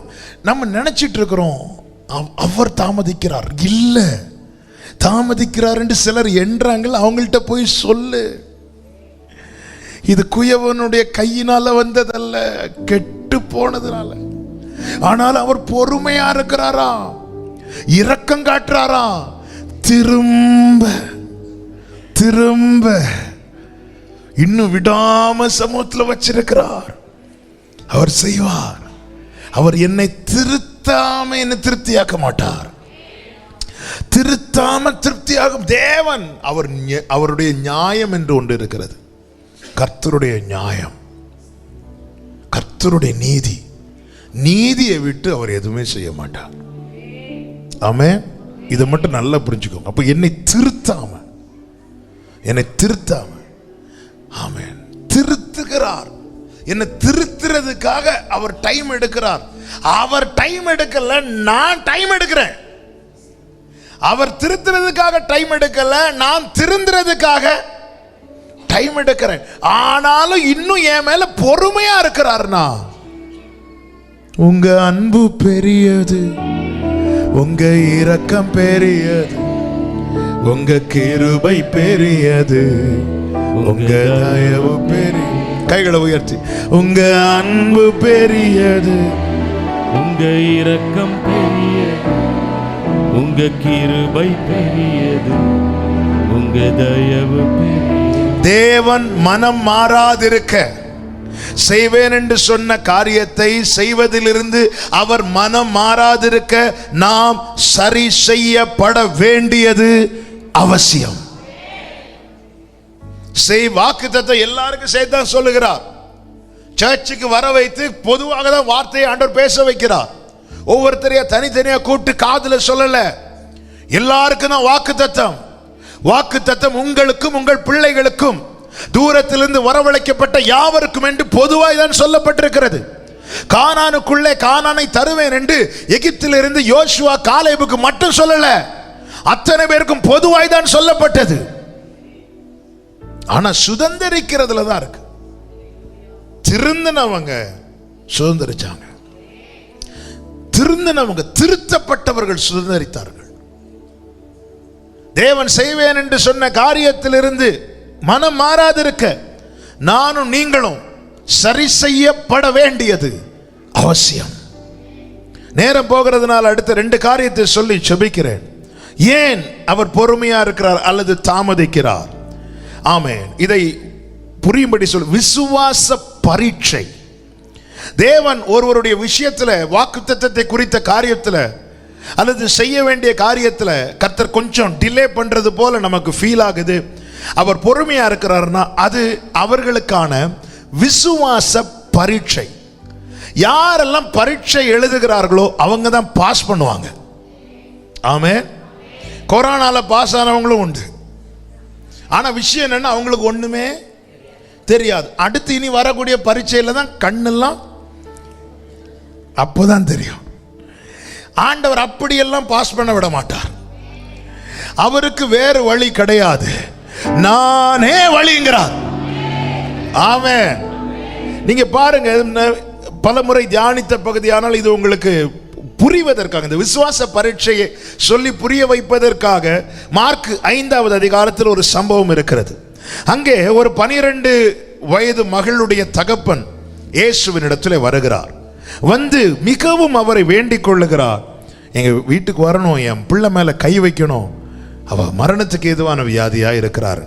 நம்ம நினைச்சிட்டு இருக்கிறோம் அவர் தாமதிக்கிறார். இல்லை, தாமதிக்கிறார் என்று சிலர் என்றாங்கள். அவங்கள்ட்ட போய் சொல்லு, இது குயவனுடைய கையினால வந்ததல்ல, கெட்டு போனதுனால. ஆனால் அவர் பொறுமையா இருக்கிறாரா, இரக்கம் காட்டுறாரா, திரும்ப திரும்ப இன்னும் விடாம சமூகத்தில் வச்சிருக்கிறார். அவர் செய்வார். அவர் என்னை திருத்தாம என்னை திருப்தியாக்க மாட்டார். திருத்தாம திருப்தியாகும் தேவன். அவருடைய நியாயம் என்று ஒன்று இருக்கிறது. கர்த்தருடைய நியாயம், கர்த்தருடைய நீதி. நீதியை விட்டு அவர் எதுவுமே செய்ய மாட்டார். ஆமென். இதை மட்டும் நல்லா புரிஞ்சுக்கோங்க. அப்ப என்னை திருத்தாம ஆமென் திருத்துகிறார். என்னை திருத்துறதுக்காக அவர் டைம் எடுக்கிறார். அவர் டைம் எடுக்கல, நான் டைம் எடுக்கிறேன். அவர் திருத்துறதுக்காக டைம் எடுக்கல, நான் திருந்துறதுக்காக டைம் எடுக்கிறேன். ஆனாலும் இன்னும் என் மேல பொறுமையா இருக்கிறார்னா, உங்க அன்பு பெரியது, உங்க இரக்கம் பெரியது, உங்க கிருபை பெரியது, உங்க தயவு பெரிய. கைகளை உயர்த்தி, உங்க அன்பு பெரியது, உங்க இரக்கம் பெரியது, உங்க கிருபை பெரியது, உங்க தயவு பெரியது. தேவன் மனம் மாறாதிருக்க செய்வேன் என்று சொன்ன காரியத்தை செய்வதிலிருந்து அவர் மனம் மாறாதிருக்க நாம் சரி செய்யப்பட வேண்டியது அவசியம். வாக்குத்தத்தத்தை எல்லாருக்கும் செய்தான் சொல்லுகிறார். சர்ச்சுக்கு வர வைத்து பொதுவாக தான் வார்த்தையை ஆண்டவர் பேச வைக்கிறார். ஒவ்வொருத்தரையா தனித்தனியா கூப்பிட்டு காதுல சொல்லல, எல்லாருக்கும் தான் வாக்குத்தத்தம். வாக்குத்தத்தம் உங்களுக்கும் உங்கள் பிள்ளைகளுக்கும் தூரத்திலிருந்து வரவழைக்கப்பட்ட யாவருக்கும் என்று பொதுவாய் தான் சொல்லப்பட்டிருக்கிறது. கானானுக்குள்ளே கானானை தருவேன் என்று எகிப்திலிருந்து யோசுவா காலேபுக்கு மட்டும் சொல்லல, அத்தனை பேருக்கும் பொதுவாய் தான் சொல்லப்பட்டது. ஆனா சுதந்திரிக்கிறதுல தான் இருக்கு. திருந்தினவங்க சுதந்திரிச்சாங்க, திருந்தினவங்க திருத்தப்பட்டவர்கள் சுதந்திரித்தார்கள். தேவன் செய்வேன் என்று சொன்ன காரியத்திலிருந்து மனம் மாறாதிருக்க நானும் நீங்களும் சரி செய்யப்பட வேண்டியது அவசியம். நேரம் போகிறதுனால அடுத்த 2 காரியத்தை சொல்லி ஜெபிக்கிறேன். ஏன் அவர் பொறுமையா இருக்கிறார் அல்லது தாமதிக்கிறார்? ஆமென். இதை புரியும்படி சொல். விசுவாச பரீட்சை. தேவன் ஒருவருடைய விஷயத்துல, வாக்குத்தத்தத்தை குறித்த காரியத்துல அல்லது செய்ய வேண்டிய காரியத்துல கர்த்தர் கொஞ்சம் டிலே பண்றது போல நமக்கு ஃபீல் ஆகுது. அவர் பொறுமையா இருக்கிறார்னா அது அவர்களுக்கான விசுவாச பரீட்சை. யாரெல்லாம் பரீட்சை எழுதுகிறார்களோ அவங்க தான் பாஸ் பண்ணுவாங்க. ஆமென். கொரோனால பாஸ் ஆனவங்களும் உண்டு. ஆனா விஷயம் என்னன்னா, அவங்களுக்கு ஒண்ணுமே தெரியாது. அடுத்து இனி வரக்கூடிய பரீட்சையில தான் கண்ணெல்லாம் அப்போதான் தெரியும். ஆண்டவர் அப்படியெல்லாம் பாஸ் பண்ண விட மாட்டார். அவருக்கு வேறு வழி கிடையாது, நானே வழிங்கிறார். ஆமென். நீங்க பாருங்க, பலமுறை தியானித்த பகுதியானால் இது உங்களுக்கு புரிவதற்காக, இந்த விசுவாச பரீட்சையை சொல்லி புரிய வைப்பதற்காக மார்க் 5வது அதிகாரத்தில் ஒரு சம்பவம் இருக்கிறது. அங்கே ஒரு 12 வயது மகளுடைய தகப்பன் இயேசுவின் இடத்துல வருகிறார். வந்து மிகவும் அவரை வேண்டிக் கொள்ளுகிறார், எங்க வீட்டுக்கு வரணும், என் பிள்ளை மேல கை வைக்கணும், அவ மரணத்துக்கு ஏதுவான வியாதியா இருக்கிறார்.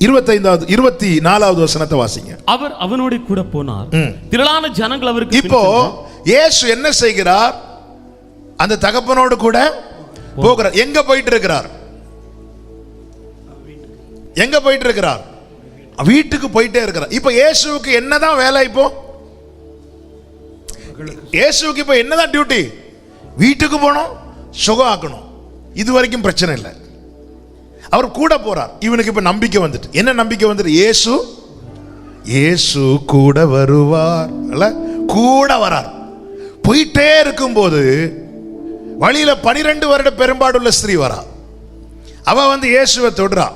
24வது வசனத்தை வாசிங்க. அவர் அவனோடு கூட போனார், திரளான ஜனங்கள் அவருக்கு. இப்போ இயேசு என்ன செய்கிறார்? அந்த தகப்பனோடு கூட போகிறார். எங்க போயிட்டு இருக்கிறார்? எங்க போயிட்டு இருக்கிறார்? வீட்டுக்கு போயிட்டே இருக்கிறார். இப்ப இயேசுவுக்கு என்னதான் வேலை? இப்போ இயேசுவுக்கு இப்போ என்னதான் டியூட்டி? வீட்டுக்கு போகணும், சுகம் ஆக்கணும். இது வரைக்கும் பிரச்சனை இல்லை. அவர் கூட போறார். இவனுக்கு இப்ப நம்பிக்கை வந்துட்டு. என்ன நம்பிக்கை வந்துட்டு? இயேசு கூட வருவார், அல்ல கூட வரார். போயிட்டே இருக்கும்போது வழியில 12 வருட பெரும்பாடுள்ள ஸ்திரீ வரா. அவ வந்து இயேசுவை தொடுறா.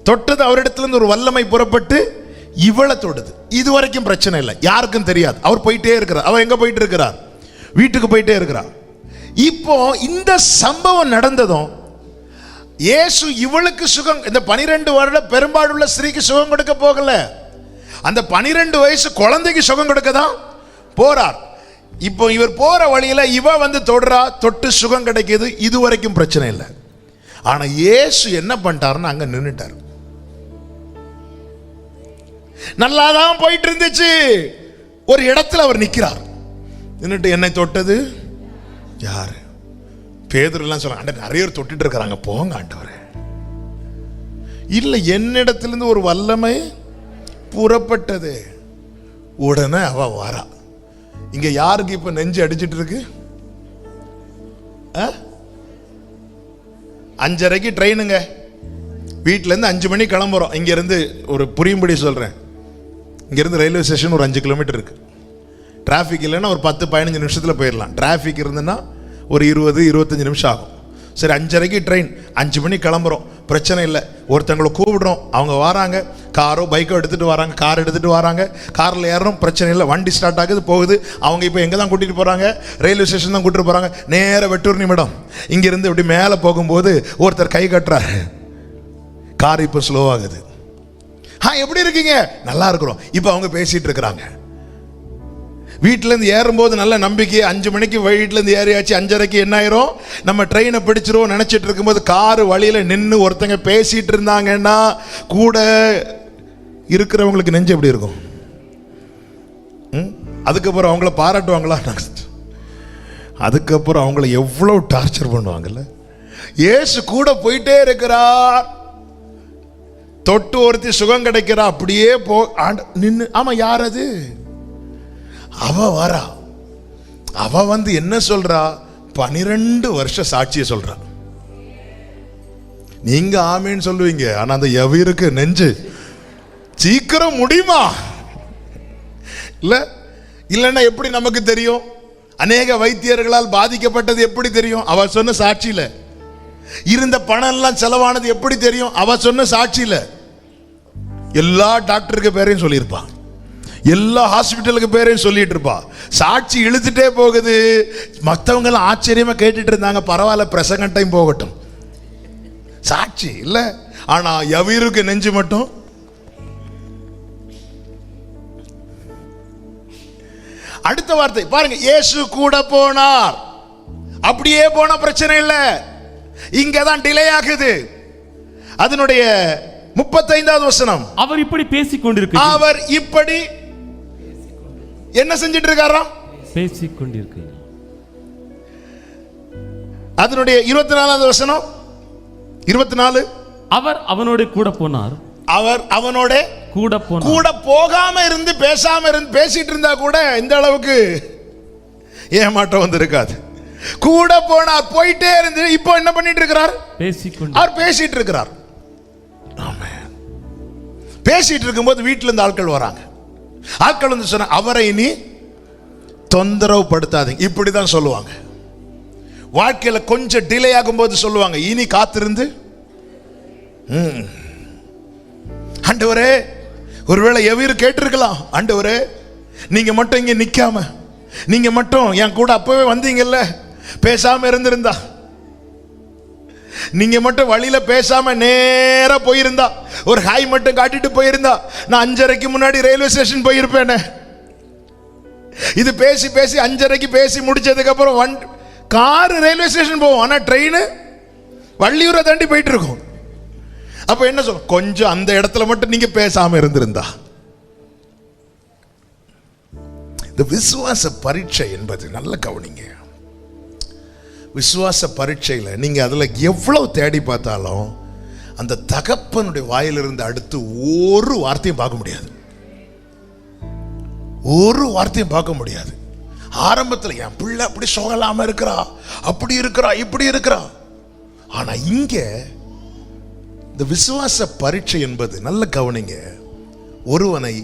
தொட்டது அவரிடத்துல ஒரு வல்லமை புறப்பட்டு இவளை தொடுது. இது வரைக்கும் பிரச்சனை இல்லை, யாருக்கும் தெரியாது. அவர் போயிட்டே இருக்கிறார். அவர் எங்க போயிட்டு இருக்கிறார்? வீட்டுக்கு போயிட்டே இருக்கிறார். இப்போ இந்த சம்பவம் நடந்ததும் இயேசு இவளுக்கு சுகம், இந்த 12 வருட பெரும்பாடுள்ள ஸ்திரீக்கு சுகம் கொடுக்க போகல, அந்த 12 வயசு குழந்தைக்கு சுகம் கொடுக்க தான் போறார். இப்போ இவர் போற வழியில இவ வந்து தொடுறா, தொட்டு சுகம் கிடைக்குது. இது வரைக்கும் பிரச்சனை இல்லை. ஆனா இயேசு என்ன பண்ணிட்டாருன்னு அங்க நின்னுட்டார். நல்லாதான் போயிட்டு இருந்துச்சு. ஒரு இடத்துல அவர் நிக்கிறார். நின்னுட்டு, என்னை தொட்டது யாரு? பேதுரு எல்லாம் சொல்றாங்க, நிறைய பேர் தொட்டுட்டு இருக்கிறாங்க, போங்க ஆண்டவரே. இல்ல, என்னிடத்திலிருந்து ஒரு வல்லமை புறப்பட்டது. உடனே அவ வாரா. இங்க யாருக்கு இப்ப நெஞ்சு அடிச்சிட்டு இருக்கு? 5:30 ட்ரெயினுங்க. வீட்டுல இருந்து 5 மணி கிளம்புறோம். இங்க இருந்து ஒரு புரியும்படி சொல்றேன், இங்க இருந்து ரயில்வே ஸ்டேஷன் ஒரு 5 கிலோமீட்டர் இருக்கு. டிராஃபிக் இல்லைன்னா ஒரு 10-15 நிமிஷத்துல போயிடலாம். டிராஃபிக் இருந்துன்னா ஒரு 20-25 நிமிஷம் ஆகும். சரி, 5:30 ட்ரெயின், 5 மணி கிளம்புறோம், பிரச்சனை இல்லை. ஒருத்தங்களை கூப்பிடுறோம், அவங்க வராங்க, காரோ பைக்கோ எடுத்துட்டு வராங்க, கார் எடுத்துட்டு வராங்க, காரில் ஏறணும், பிரச்சனை இல்லை. வண்டி ஸ்டார்ட் ஆகுது, போகுது. அவங்க இப்போ எங்கே தான் கூட்டிகிட்டு போகிறாங்க? ரயில்வே ஸ்டேஷன் தான் கூட்டிட்டு போகிறாங்க. நேராக வெட்டூர் நிமிடம். இங்கேருந்து இப்படி மேலே போகும்போது ஒருத்தர் கை கட்டுறாரு. கார் இப்போ ஸ்லோ ஆகுது. எப்படி இருக்கீங்க? நல்லா இருக்கிறோம். இப்போ அவங்க பேசிட்டு இருக்கிறாங்க. வீட்டிலேருந்து ஏறும்போது நல்ல நம்பிக்கை, 5 மணிக்கு வீட்டிலேருந்து ஏறியாச்சு, 5:30 என்ன ஆயிரும்? நம்ம ட்ரெயினை பிடிச்சிரும் நினைச்சிட்டு இருக்கும்போது காரு வழியில நின்று ஒருத்தங்க பேசிட்டு இருந்தாங்கன்னா கூட இருக்கிறவங்களுக்கு நெஞ்சு எப்படி இருக்கும்? அதுக்கப்புறம் அவங்கள பாராட்டுவாங்களா? அதுக்கப்புறம் அவங்கள எவ்வளவு டார்ச்சர் பண்ணுவாங்கல்ல. இயேசு கூட போயிட்டே இருக்கிறார். தொட்டு ஒருத்தி சுகம் கிடைக்கிறா. அப்படியே போ நின்று. ஆமா, யார் அது? அவ வரா. அவ வந்து என்ன சொல்றா? 12 வருஷ சாட்சியை சொல்றா. நீங்க ஆமேன்னு சொல்லுவீங்க, ஆனா அந்த எவருக்கு நெஞ்சு சீக்கிரம் முடியுமா? இல்ல இல்லன்னா எப்படி நமக்கு தெரியும்? அநேக வைத்தியர்களால் பாதிக்கப்பட்டது எப்படி தெரியும்? அவ சொன்ன சாட்சியில. இருந்த பணம் எல்லாம் செலவானது எப்படி தெரியும்? அவ சொன்ன சாட்சியில. எல்லா டாக்டருக்கு பேரையும் சொல்லியிருப்பா, எல்லா ஹாஸ்பிட்டலுக்கு பேரையும் சொல்லிட்டு இருப்பா. சாட்சி இழுத்துட்டே போகுது. மற்றவங்க எல்லாம் ஆச்சரியமா கேட்டுட்டு இருந்தாங்க, பரவாயில்ல பிரசங்க டைம் போகட்டும். சாட்சி இல்ல, ஆனா எவருக்கு நெஞ்சு மட்டும். அடுத்த வார்த்தை பாருங்க, இயேசு கூட போனார். அப்படியே போன பிரச்சனை இல்லை, இங்கதான் டிலே ஆகுது. அதனுடைய 35வது வசனம். அவர் இப்படி பேசிக் கொண்டிருக்கிறார். அவர் இப்படி என்ன செஞ்சிட்டு இருக்காராம்? பேசிக் கொண்டிருக்கிறார். அதனுடைய 24வது வசனம். 24. அவர் அவனோட கூட போனார். அவர் அவனோட கூட போனார். கூட போகாம இருந்து பேசாம இருந்து பேசிட்டு இருந்தா கூட இந்த அளவுக்கு ஏமாற்றம் வந்து இருக்காது. கூட போனார், போயிட்டே இருந்து இப்போ என்ன பண்ணிட்டு இருக்கிறார்? அவர் பேசிட்டு இருக்கிறார். ஆமென். பேசிட்டு இருக்கும்போது வீட்டில இருந்து ஆட்கள் வராங்க. ஆட்கள் வந்து சொன்ன, அவரை இனி தொந்தரவு படுத்தாதீங்க. இப்படிதான் சொல்லுவாங்க. வாழ்க்கையில கொஞ்சம் டிலே ஆகும்போது சொல்லுவாங்க, இனி காத்திருந்து. ஆண்டவரே, ஒருவேளை எவரும் கேட்டிருக்கலாம், ஆண்டவரே நீங்க மட்டும் இங்க நிக்காம, நீங்க மட்டும் என் கூட அப்பவே வந்தீங்கல்ல, பேசாம இருந்திருந்தா, நீங்க மட்டும் வழியில பேசாம நேரா போயிருந்தா, ஒரு ஹாய் மட்டும் காட்டிட்டு போயிருந்தா, நான் 5:30க்கு முன்னாடி ரயில்வே ஸ்டேஷன் போயிருப்பேனே. இது பேசி பேசி 5:30க்கு பேசி முடிச்சதுக்கு அப்புறம் கார் ரயில்வே ஸ்டேஷன் போவோம், ஆனா ட்ரெயின் வள்ளியூரை தாண்டி போயிட்டு இருக்கும். அப்ப என்ன சொல்ல, கொஞ்சம் அந்த இடத்துல மட்டும் நீங்க பேசாம இருந்திருந்தா. இந்த விசுவாச பரீட்சை என்பது நல்ல கவனிங்க. விசுவாச பரீட்சையில் நீங்க அதுல எவ்வளவு தேடி பார்த்தாலும் அந்த தகப்பனுடைய வாயிலிருந்து அடுத்து ஒரு வார்த்தையும் பார்க்க முடியாது. ஒரு வார்த்தையும் பார்க்க முடியாது. ஆரம்பத்தில் என் பிள்ளை அப்படி சோகலாம இருக்கிறா, அப்படி இருக்கிறா, இப்படி இருக்கிறா. ஆனா இங்க இந்த விசுவாச பரீட்சை என்பது நல்ல கவனிங்க, ஒருவனை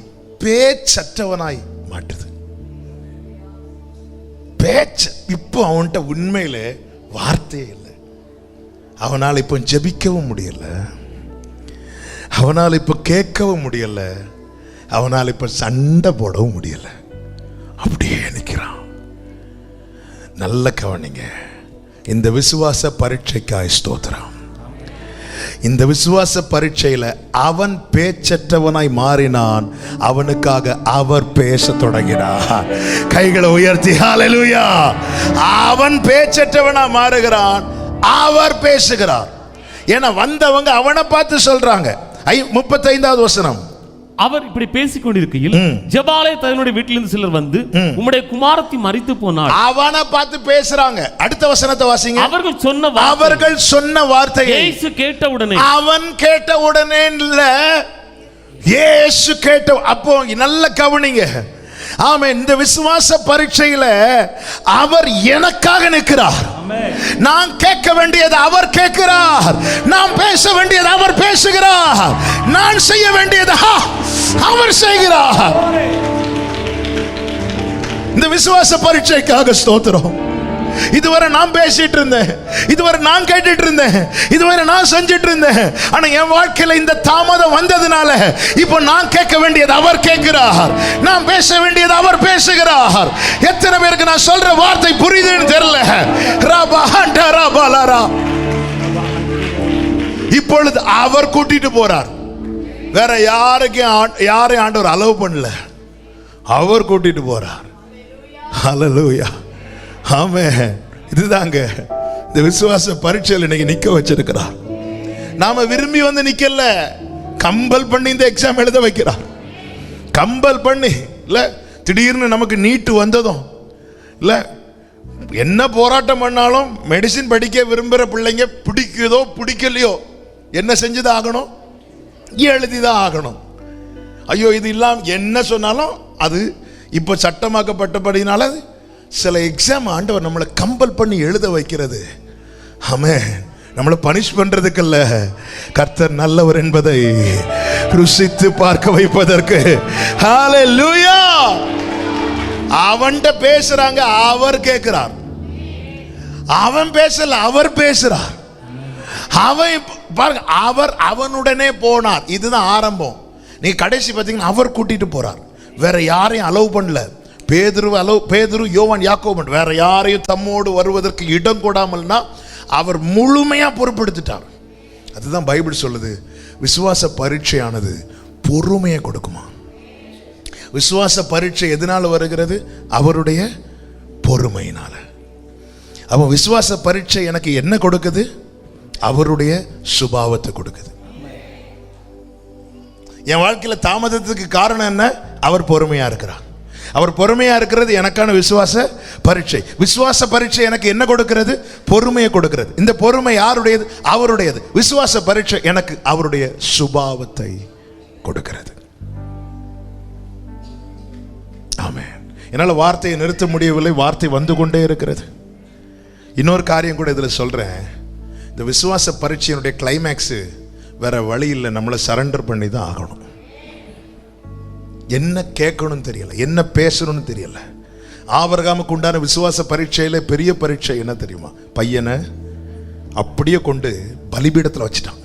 பேச்சற்றவனாய் மாட்டுது. பேச்சு இப்போ அவன்கிட்ட உண்மையிலே வார்த்தையே இல்லை. அவனால் இப்போ ஜெபிக்கவும் முடியல, அவனால் இப்போ கேட்கவும் முடியல, அவனால் இப்போ சண்டை போடவும் முடியல. அப்படியே நிற்கிறான். நல்ல கவனிங்க, இந்த விசுவாச பரீட்சைக்காய் ஸ்தோத்திரம். இந்த விசுவாச பரீட்சையில அவன் பேச்சற்றவனாய் மாறினான், அவனுக்காக அவர் பேச தொடங்கினார். கைகளை உயர்த்தி ஹல்லேலூயா. அவன் பேச்சற்றவனா மாறுகிறான், அவர் பேசுகிறார். ஏன்னா வந்தவங்க அவனை பார்த்து சொல்றாங்க. 35வது வசனம், அவர் இப்படி பேசிக் கொண்டிருக்கையில் ஜெபாலே தன்னுடைய வீட்டிலிருந்து சிலர் வந்து, உம்முடைய குமாரத்தி மரித்து போனாள். அவனை பார்த்து பேசுறாங்க. அடுத்த வசனத்தை வாசிங்க. அவர்கள் சொன்ன வார்த்தையை இயேசு கேட்டவுடனே, அவன் கேட்டவுடனே இல்ல, இயேசு கேட்ட. அப்போ நல்ல கவனிங்க. ஆமென். இந்த விசுவாச பரீட்சையில அவர் எனக்காக நிற்கிறார். நான் கேட்க வேண்டியது அவர் கேட்கிறார், நான் பேச வேண்டியது அவர் பேசுகிறார், நான் செய்ய வேண்டியது அவர் செய்கிறார். இந்த விசுவாச பரீட்சைக்காக ஸ்தோத்திரம். இதுவரை நான் பேசிட்டு இருந்தேன், இதுவரை நான் கேட்டுட்டு இருந்தேன், இதுவரை நான் செஞ்சிட்டு இருந்தேன். ஆனா என் வாழ்க்கையில இந்த தாமதம் வந்ததுனால இப்போ நான் கேட்க வேண்டியது அவர் கேட்கிறார், நான் பேச வேண்டியது அவர் பேசுகிறார். எத்தனை பேருக்கு நான் சொல்ற வார்த்தை புரியுதுன்னு தெரியல. இப்பொழுது அவர் கூட்டிட்டு போறார். வேற யாரையும் ஆண்டவர் அலோவ் பண்ணல, அவர் கூட்டிட்டு போறார். ஹல்லேலூயா. ஆமென். இதுதாங்க இந்த விசுவாச பரீட்சையில் இன்னைக்கு நிக்க வச்சிருக்கிறார். நாம விரும்பி வந்து நிக்கல, கம்பல் பண்ணி இந்த எக்ஸாம் எழுத வைக்கிறார். கம்பல் பண்ணி இல்ல, திடீர்னு நமக்கு நீட்டு வந்ததும் இல்ல, என்ன போராட்டம் பண்ணாலும் மெடிசின் படிக்க விரும்புகிற பிள்ளைங்க பிடிக்குதோ பிடிக்கலையோ என்ன செஞ்சுதான் ஆகணும், எழுதிதான் ஆகணும். ஐயோ இது இல்லாம என்ன சொன்னாலும் அது இப்போ சட்டமாக்கப்பட்டபடினால சில எக்ஸாம் ஆண்டவர் நம்மளை கம்பல் பண்ணி எழுத வைக்கிறது. ஆமென். நம்மளை பனிஷ் பண்றதுக்கல்ல, கர்த்தர் நல்லவர் என்பதை ருசித்து பார்க்க வைப்பதற்கு. ஹல்லேலூயா. அவன்கிட்ட பேசுறாங்க, அவர் கேட்கிறார். அவன் பேசல, அவர் பேசுறார். அவன் பாருங்க, அவர் அவனுடனே போனார். இதுதான் ஆரம்பம். நீ கடைசி பார்த்தீங்கன்னா அவர் கூட்டிட்டு போறார். வேற யாரையும் அலோவ் பண்ணல. பேதுரு, யோவான், யாக்கோபு வேற யாரையும் தம்மோடு வருவதற்கு இடம் கொடாமல்னா அவர் முழுமையா பொறுப்பெடுத்துட்டார். அதுதான் பைபிள் சொல்லுது, விசுவாச பரீட்சையானது பொறுமையை கொடுக்குமா. விசுவாச பரீட்சை எதனால வருகிறது? அவருடைய பொறுமையினால. அவன் விசுவாச பரீட்சை எனக்கு என்ன கொடுக்குது? அவருடைய சுபாவத்தை கொடுக்குது. என் வாழ்க்கையில தாமதத்துக்கு காரணம் என்ன? அவர் பொறுமையா இருக்கிறார். அவர் பொறுமையா இருக்கிறது எனக்கான விசுவாச பரீட்சை. விசுவாச பரீட்சை எனக்கு என்ன கொடுக்கிறது? பொறுமையை கொடுக்கிறது. இந்த பொறுமை யாருடையது? அவருடையது. விசுவாச பரீட்சை எனக்கு அவருடைய சுபாவத்தை கொடுக்கிறது. ஆமென். என்னால் வார்த்தையை நிறுத்த முடியவில்லை, வார்த்தை வந்து கொண்டே இருக்கிறது. இன்னொரு காரியம் கூட இதில் சொல்றேன். இந்த விசுவாச பரீட்சையினுடைய கிளைமேக்ஸ் வேற வழி இல்லை, நம்மளை சரண்டர் பண்ணி தான் ஆகணும். என்ன கேட்கணும்னு தெரியல, என்ன பேசணும்னு தெரியல. ஆபிரகாமுக்கு உண்டான விசுவாச பரீட்சையில பெரிய பரீட்சை என்ன தெரியுமா? பையனை அப்படியே கொண்டு பலிபீடத்தில் வச்சுட்டான்,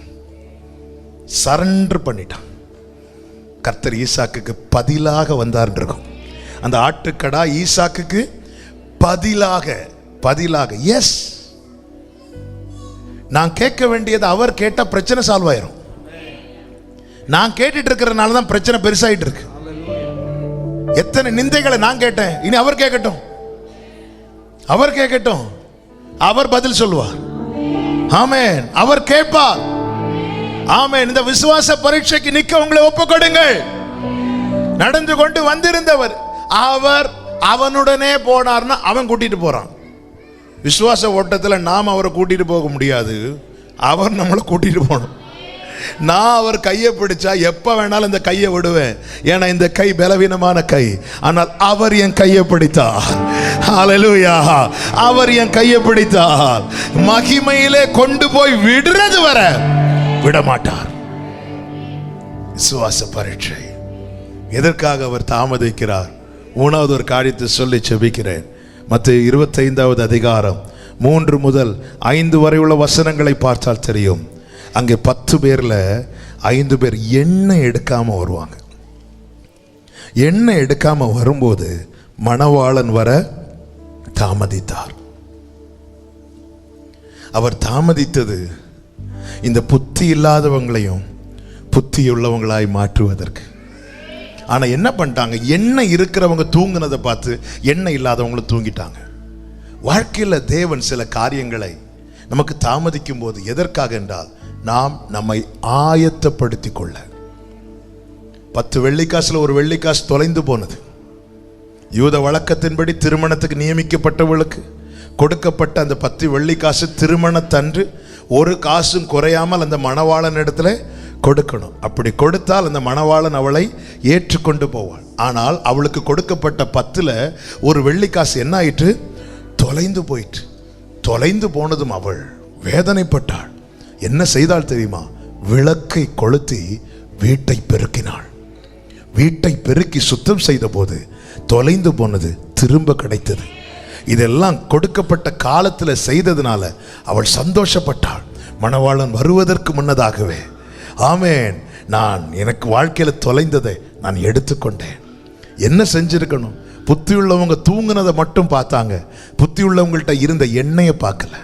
சரண்டர் பண்ணிட்டான். கர்த்தர் ஈசாக்குக்கு பதிலாக வந்தார் இருக்கும். அந்த ஆட்டுக்கடா ஈசாக்குக்கு பதிலாக எஸ். நான் கேட்க வேண்டியது அவர் கேட்டா பிரச்சனை சால்வ் ஆயிரும். நான் கேட்டுட்டு இருக்கிறதுனால தான் பிரச்சனை பெருசாயிட்டு இருக்கு. எத்தனை நிந்தைகளை நான் கேட்டேன், இனி அவர் கேட்கட்டும், அவர் பதில் சொல்லுவார். ஆமென். அவர் கேட்பார். ஆமென். இந்த விசுவாச பரீட்சைக்கு நிக்க உங்களை ஒப்புக்கொடுங்கள். நடந்து கொண்டு வந்திருந்தவர் அவர் அவனுடனே போனார்னா அவன் கூட்டிட்டு போறான். விசுவாச ஓட்டத்தில் நாம் அவரை கூட்டிட்டு போக முடியாது, அவர் நம்மளை கூட்டிட்டு போகணும். நான் அவர் கையை பிடிச்சா எப்ப வேணாலும் இந்த கையை விடுவேன், ஏன்னா இந்த கை பலவீனமான கை. ஆனால் அவர் என் கையை பிடித்தார். ஹல்லேலூயா. அவர் என் கையை பிடித்தார். மகிமையிலே கொண்டு போய் விடுறது வர விட மாட்டார். விசுவாச பரீட்சை. எதற்காக அவர் தாமதிக்கிறார்? மூணாவது ஒரு காரியத்தை சொல்லி செபிக்கிறேன். மத்தேயு 25வது அதிகாரம் 3 முதல் 5 வரை உள்ள வசனங்களை பார்த்தால் தெரியும். அங்கே 10 பேர்ல 5 பேர் எண்ணெய் எடுக்காம வருவாங்க. எண்ணெய் எடுக்காம வரும்போது மணவாளன் வர தாமதித்தார். அவர் தாமதித்தது இந்த புத்தி இல்லாதவங்களையும் புத்தியுள்ளவங்களாய் மாற்றுவதற்கு. ஆனா என்ன பண்ணிட்டாங்க? எண்ணெய் இருக்கிறவங்க தூங்குனதை பார்த்து எண்ணெய் இல்லாதவங்களும் தூங்கிட்டாங்க. வாழ்க்கையில் தேவன் சில காரியங்களை நமக்கு தாமதிக்கும் போது எதற்காக என்றால் நாம் நம்மை ஆயத்தப்படுத்தி கொள்ள. 10 வெள்ளிக்காசுல ஒரு வெள்ளிக்காசு தொலைந்து போனது. யூத வழக்கத்தின்படி திருமணத்துக்கு நியமிக்கப்பட்டவர்களுக்கு கொடுக்கப்பட்ட அந்த 10 வெள்ளிக்காசு திருமணத்தன்று ஒரு காசும் குறையாமல் அந்த மணவாளன் இடத்துல கொடுக்கணும். அப்படி கொடுத்தால் அந்த மணவாளன் அவளை ஏற்றுக்கொண்டு போவாள். ஆனால் அவளுக்கு கொடுக்கப்பட்ட 10ல் ஒரு வெள்ளிக்காசு என்ன ஆயிற்று? தொலைந்து போயிற்று. தொலைந்து போனதும் அவள் வேதனைப்பட்டாள். என்ன செய்தால் தெரியுமா? விளக்கை கொளுத்தி வீட்டை பெருக்கினாள். வீட்டை பெருக்கி சுத்தம் செய்த போது தொலைந்து போனது திரும்ப கிடைத்தது. இதெல்லாம் கொடுக்கப்பட்ட காலத்தில் செய்ததுனால அவள் சந்தோஷப்பட்டாள். மணவாளன் வருவதற்கு முன்னதாகவே ஆமென், நான் எனக்கு வாழ்க்கையில் தொலைந்ததை நான் எடுத்துக்கொண்டேன். என்ன செஞ்சிருக்கணும்? புத்தி உள்ளவங்க தூங்குனதை மட்டும் பார்த்தாங்க, புத்தி உள்ளவங்கள்ட்ட இருந்த எண்ணெயை பார்க்கல.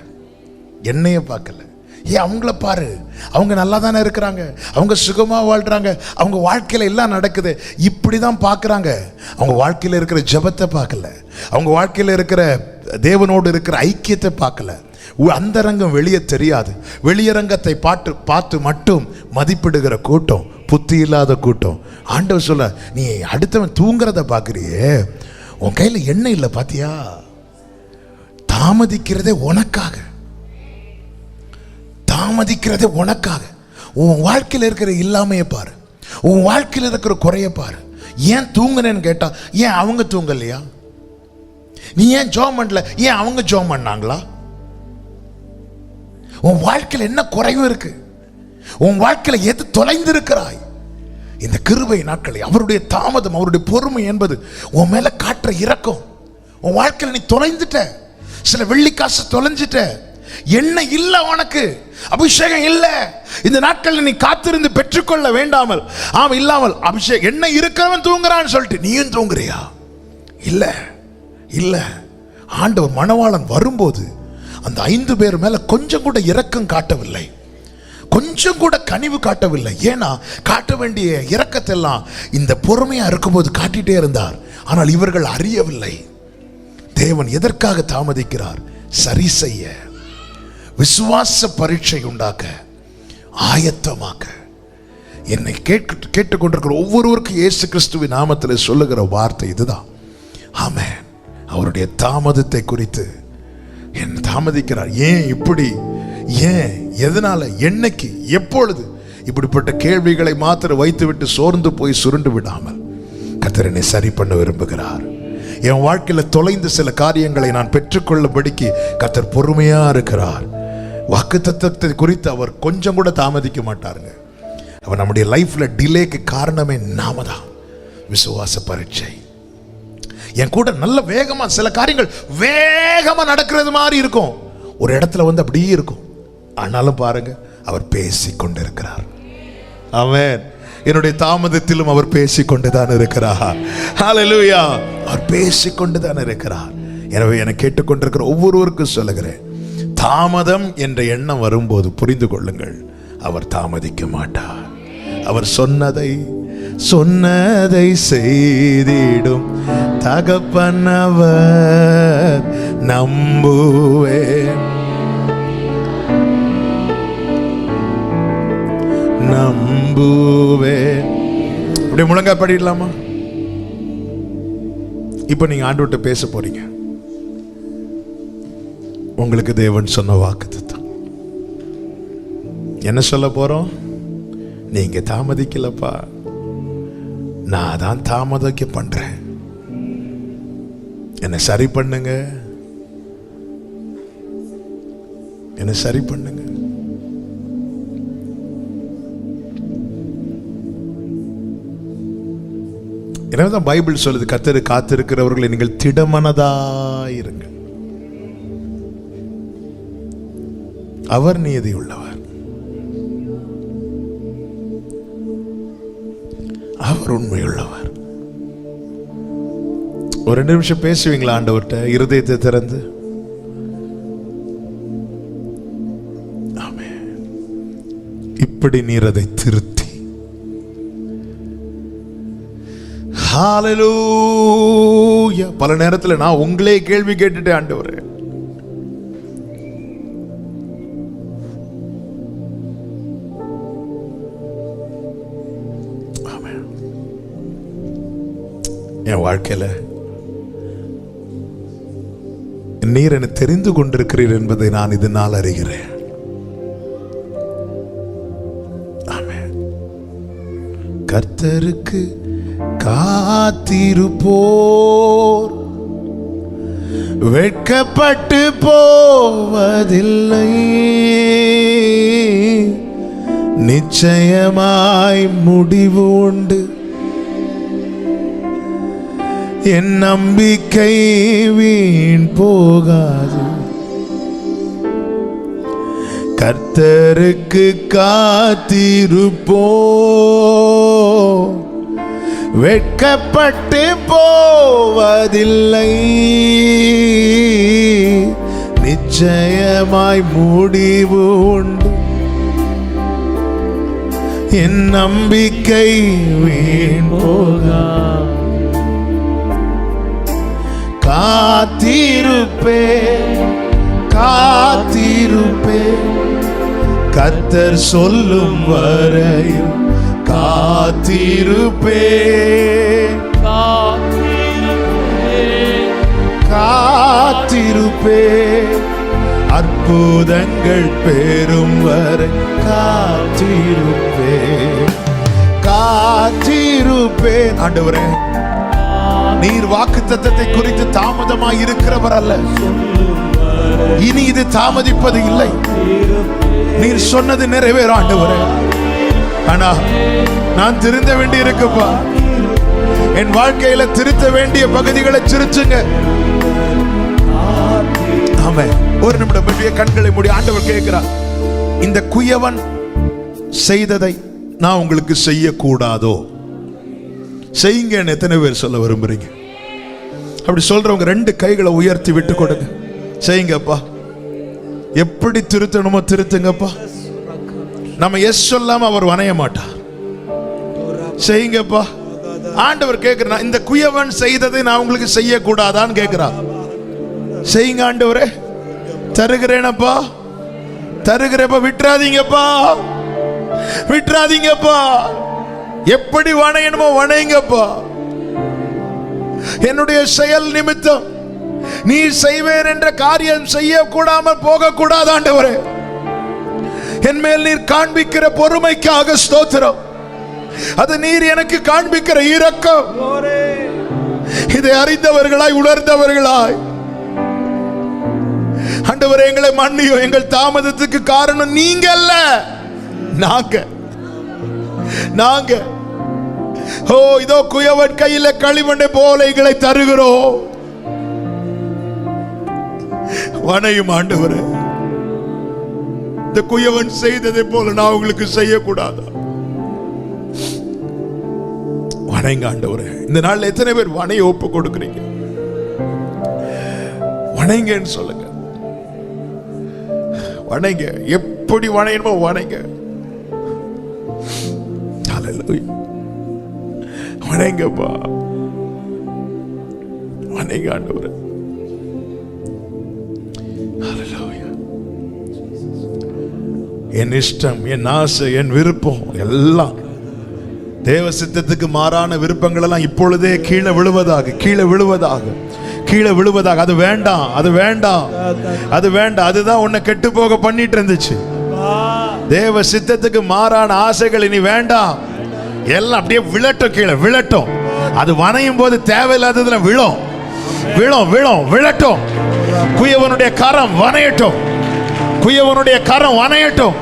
ஏன் அவங்கள பாரு, அவங்க நல்லா தானே இருக்கிறாங்க, அவங்க சுகமாக வாழ்றாங்க, அவங்க வாழ்க்கையில் எல்லாம் நடக்குது, இப்படி தான் பார்க்குறாங்க. அவங்க வாழ்க்கையில் இருக்கிற ஜெபத்தை பார்க்கல, அவங்க வாழ்க்கையில் இருக்கிற தேவனோடு இருக்கிற ஐக்கியத்தை பார்க்கல. அந்தரங்கம் வெளியே தெரியாது. வெளியரங்கத்தை பார்த்து மட்டும் மதிப்பிடுகிற கூட்டம் புத்தி இல்லாத கூட்டம். ஆண்டவர் சொல்ல, நீ அடுத்தவன் தூங்குறத பார்க்குறியே, உன் கையில் எண்ணெய் இல்லை பாத்தியா? தாமதிக்கிறதே உனக்காக. உன் வாழ்க்கையில் இருக்கிற இல்லாமையை பாரு, உன் வாழ்க்கையில் இருக்கிற குறைய பாரு. ஏன் தூங்குனேன்னு கேட்டா, ஏன் அவங்க தூங்கலையா? நீ ஏன் ஜோம் பண்ணல, ஏன் அவங்க ஜோம் பண்ணாங்களா? உன் வாழ்க்கையில் என்ன குறைவு இருக்கு? உன் வாழ்க்கையில் எது தொலைந்திருக்கிறாய்? இந்த கிருபை நாட்களை அவருடைய தாமதம், அவருடைய பொறுமை என்பது உன் மேல காட்டுற இரக்கம். உன் வாழ்க்கையில் நீ தொலைந்துட்ட, சில வெள்ளிக்காசு தொலைஞ்சிட்ட, எண்ணெய் இல்ல, உனக்கு அபிஷேகம் இல்ல. இந்த நாட்களில் நீ காத்திருந்து பெற்றுக்கொள்ள வேண்டாமல் இல்லாமல் அபிஷேகம் எண்ணெய் இருக்கிறவன் தூங்குறான்னு சொல்லிட்டு நீயும் தூங்குறியா? இல்ல. ஆண்டவர் மணவாளன் வரும்போது அந்த 5 பேர் மேல கொஞ்சம் கூட இரக்கம் காட்டவில்லை, கொஞ்சம் கூட கனிவு காட்டவில்லை. ஏன்னா காட்ட வேண்டிய இரக்கத்தெல்லாம் இந்த பொறுமையா இருக்கும்போது காட்டிட்டே இருந்தார். ஆனால் இவர்கள் அறியவில்லை. தேவன் எதற்காக தாமதிக்கிறார்? சரி செய்ய, விசுவாச பரீட்சை உண்டாக்க, ஆயத்தமாக்க. என்னை கேட்டுக்கொண்டிருக்கிற ஒவ்வொருவருக்கும் இயேசு கிறிஸ்துவின் நாமத்தில் சொல்லுகிற வார்த்தை இதுதான். ஆமென். அவருடைய தாமதத்தை குறித்து என்ன தாமதிக்கிறார்? ஏன் இப்படி? ஏன்? எதனால? என்னைக்கு? எப்பொழுது? இப்படிப்பட்ட கேள்விகளை மாத்திர வைத்துவிட்டு சோர்ந்து போய் சுருண்டு விடாமல் கர்த்தர் என்னை சரி பண்ண விரும்புகிறார். என் வாழ்க்கையில் தொலைந்த சில காரியங்களை நான் பெற்றுக்கொள்ளபடிக்கு கர்த்தர் பொறுமையா இருக்கிறார். வாக்குத்தத்தத்தை குறித்து அவர் கொஞ்சம் கூட தாமதிக்க மாட்டாருங்க. அவர் நம்முடைய லைஃப்ல டிலேக்கு காரணமே நாம தான். விசுவாச பரீட்சை. என் கூட நல்ல வேகமா சில காரியங்கள் வேகமா நடக்கிறது மாதிரி இருக்கும், ஒரு இடத்துல வந்து அப்படியே இருக்கும். ஆனாலும் பாருங்க, அவர் பேசிக்கொண்டிருக்கிறார். ஆமென். என்னுடைய தாமதத்திலும் அவர் பேசிக்கொண்டுதான் இருக்கிறார். ஹல்லேலூயா. அவர் பேசிக்கொண்டுதான் இருக்கிறார். எனவே என கேட்டுக்கொண்டிருக்கிற ஒவ்வொருவருக்கும் சொல்லுகிறேன், தாமதம் என்ற எண்ணம் வரும்போது புரிந்து கொள்ளுங்கள், அவர் தாமதிக்க மாட்டார். அவர் சொன்னதை செய்திடும் தகப்பனவர் நம்புவேன். இப்படி முழங்கா படிடலாமா? இப்ப நீங்க ஆண்டவர்கிட்ட பேச போறீங்க. உங்களுக்கு தேவன் சொன்ன வாக்குத்தத்தம் என்ன சொல்ல போறோம்? நீங்க தாமதிக்கலப்பா, நான் தான் தாமதிக்க பண்றேன், என்ன சரி பண்ணுங்க, என்ன சரி பண்ணுங்க. எனவேதான் பைபிள் சொல்லுது, கர்த்தரை காத்திருக்கிறவர்களை நீங்கள் திடமனதாயிருங்கள், அவர் நீதி உள்ளவர், அவர் உண்மையுள்ளவர். ஒரு 2 நிமிஷம் பேசுவீங்களா ஆண்டவர்கிட்ட, இருதயத்தை திறந்து? ஆமென். இப்படி நீர் அதை திருத்தி, ஹல்லேலூயா. பல நேரத்தில் நான் உங்களே கேள்வி கேட்டுட்டேன், ஆண்டவரே என் வாழ்க்கையில நீர் என்னை தெரிந்து கொண்டிருக்கிறீர் என்பதை நான் இதனால் அறிகிறேன். ஆமென். கர்த்தருக்கு காத்திருப்போர் வெட்கப்பட்டு போவதில்லை, நிச்சயமாய் முடிவு உண்டு, என் நம்பிக்கை வீண் போகாது. கர்த்தருக்கு காத்திருப்போ வெட்கப்பட்டு போவதில்லை, நிச்சயமாய் முடிவு உண்டு, என் நம்பிக்கை வீண் போகாது. காத்திருப்பே கர்த்தர் சொல்லும் வரையும் காத்திருப்பே அற்புதங்கள் பெறும் வரை காத்திருப்பே. ஆண்டவரே, நீர் வாக்குத்தத்தத்தை குறித்து தாமதமாய் இருக்கிறவர் அல்ல, இனி இது தாமதிப்பது இல்லை. நீர் சொன்னது நிறைவேறும் ஆண்டவரே. ஆனா நான் திருந்த வேண்டி இருக்குப்பா, என் வாழ்க்கையில திருத்த வேண்டிய பகுதிகளை திருத்துங்க. ஆமென். ஒரு நிமிடம் கண்களை மூடி ஆண்டவர் கேட்கிறார், இந்த குயவன் செய்ததை நான் உங்களுக்கு செய்யக்கூடாதோ? செய்யுங்க. எத்தனை பேர் சொல்ல விரும்புறீங்க? அப்படி சொல்றவங்க 2 கைகளை உயர்த்தி விட்டு கொடுங்க. செய்யுங்கப்பா, எப்படி திருத்தணுமோ திருத்துங்கப்பா. நம்ம எஸ் சொல்லாம அவர் வணைய மாட்டார். செய்யுங்கப்பா. ஆண்டவர் கேட்கிறார், இந்த குயவன் செய்ததை நான் உங்களுக்கு செய்யக்கூடாதான்னு கேட்கிறார். செய்யுங்க ஆண்டவரே, தருகிறேனப்பா, தருகிறப்பா, விட்டுறாதீங்கப்பா, விட்டுறாதீங்கப்பா. எப்படி வணையணுமோ வணைங்கப்பா. என்னுடைய செயல் நிமித்தம் நீ செய்வேன் என்ற காரியம் செய்யக்கூடாமல் போக கூடாது ஆண்டவரே. என் மேல் நீர் காண்பிக்கிற பொறுமைக்காக ஸ்தோத்திரம். அது நீர் எனக்கு காண்பிக்கிற இரக்கம். இதை அறிந்தவர்களாய் உணர்ந்தவர்களாய் ஆண்டவரே எங்களை மன்னியும். எங்கள் தாமதத்துக்கு காரணம் நீங்க அல்ல, நாங்க ஓ இதோ குயவன் கையில களிமண்ணை போல எங்களை தருகிறோம். வனையும் ஆண்டவரே, இந்த குயவன் செய்ததை போல நான் உங்களுக்கு செய்யக்கூடாதா? வணைங்க ஆண்டவரே. இந்த நாள்ல எத்தனை பேர் வனையை ஒப்பு கொடுக்கிறீங்க? வணைங்கன்னு சொல்லுங்க. வணைங்க, எப்படி வணையணுமோ வணைங்க. வணைங்கப்பா, வணைங்க ஆண்டவரே. என் இஷ்டம், என் ஆசை, என் விருப்பம் எல்லாம் தேவ சித்தத்துக்கு மாறான விருப்பங்கள் எல்லாம் இப்பொழுதே கீழே விழுவதாக, கீழே விழுவதாக, கீழே விழுவதாக. அது வேண்டாம், அது வேண்டாம், அது வேண்டாம். அதுதான் உன்னை கெட்டு போக பண்ணிட்டு இருந்துச்சு. தேவ சித்தத்துக்கு மாறான ஆசைகள் இனி வேண்டாம். எல்லாம் அப்படியே விழட்டும், கீழே விழட்டும். அது வனையும் போது தேவையில்லாததுல விழும், விழும், விழும், விழட்டும். குயவனுடைய கரம் வனையட்டும், குயவனுடைய கரம் வனையட்டும்,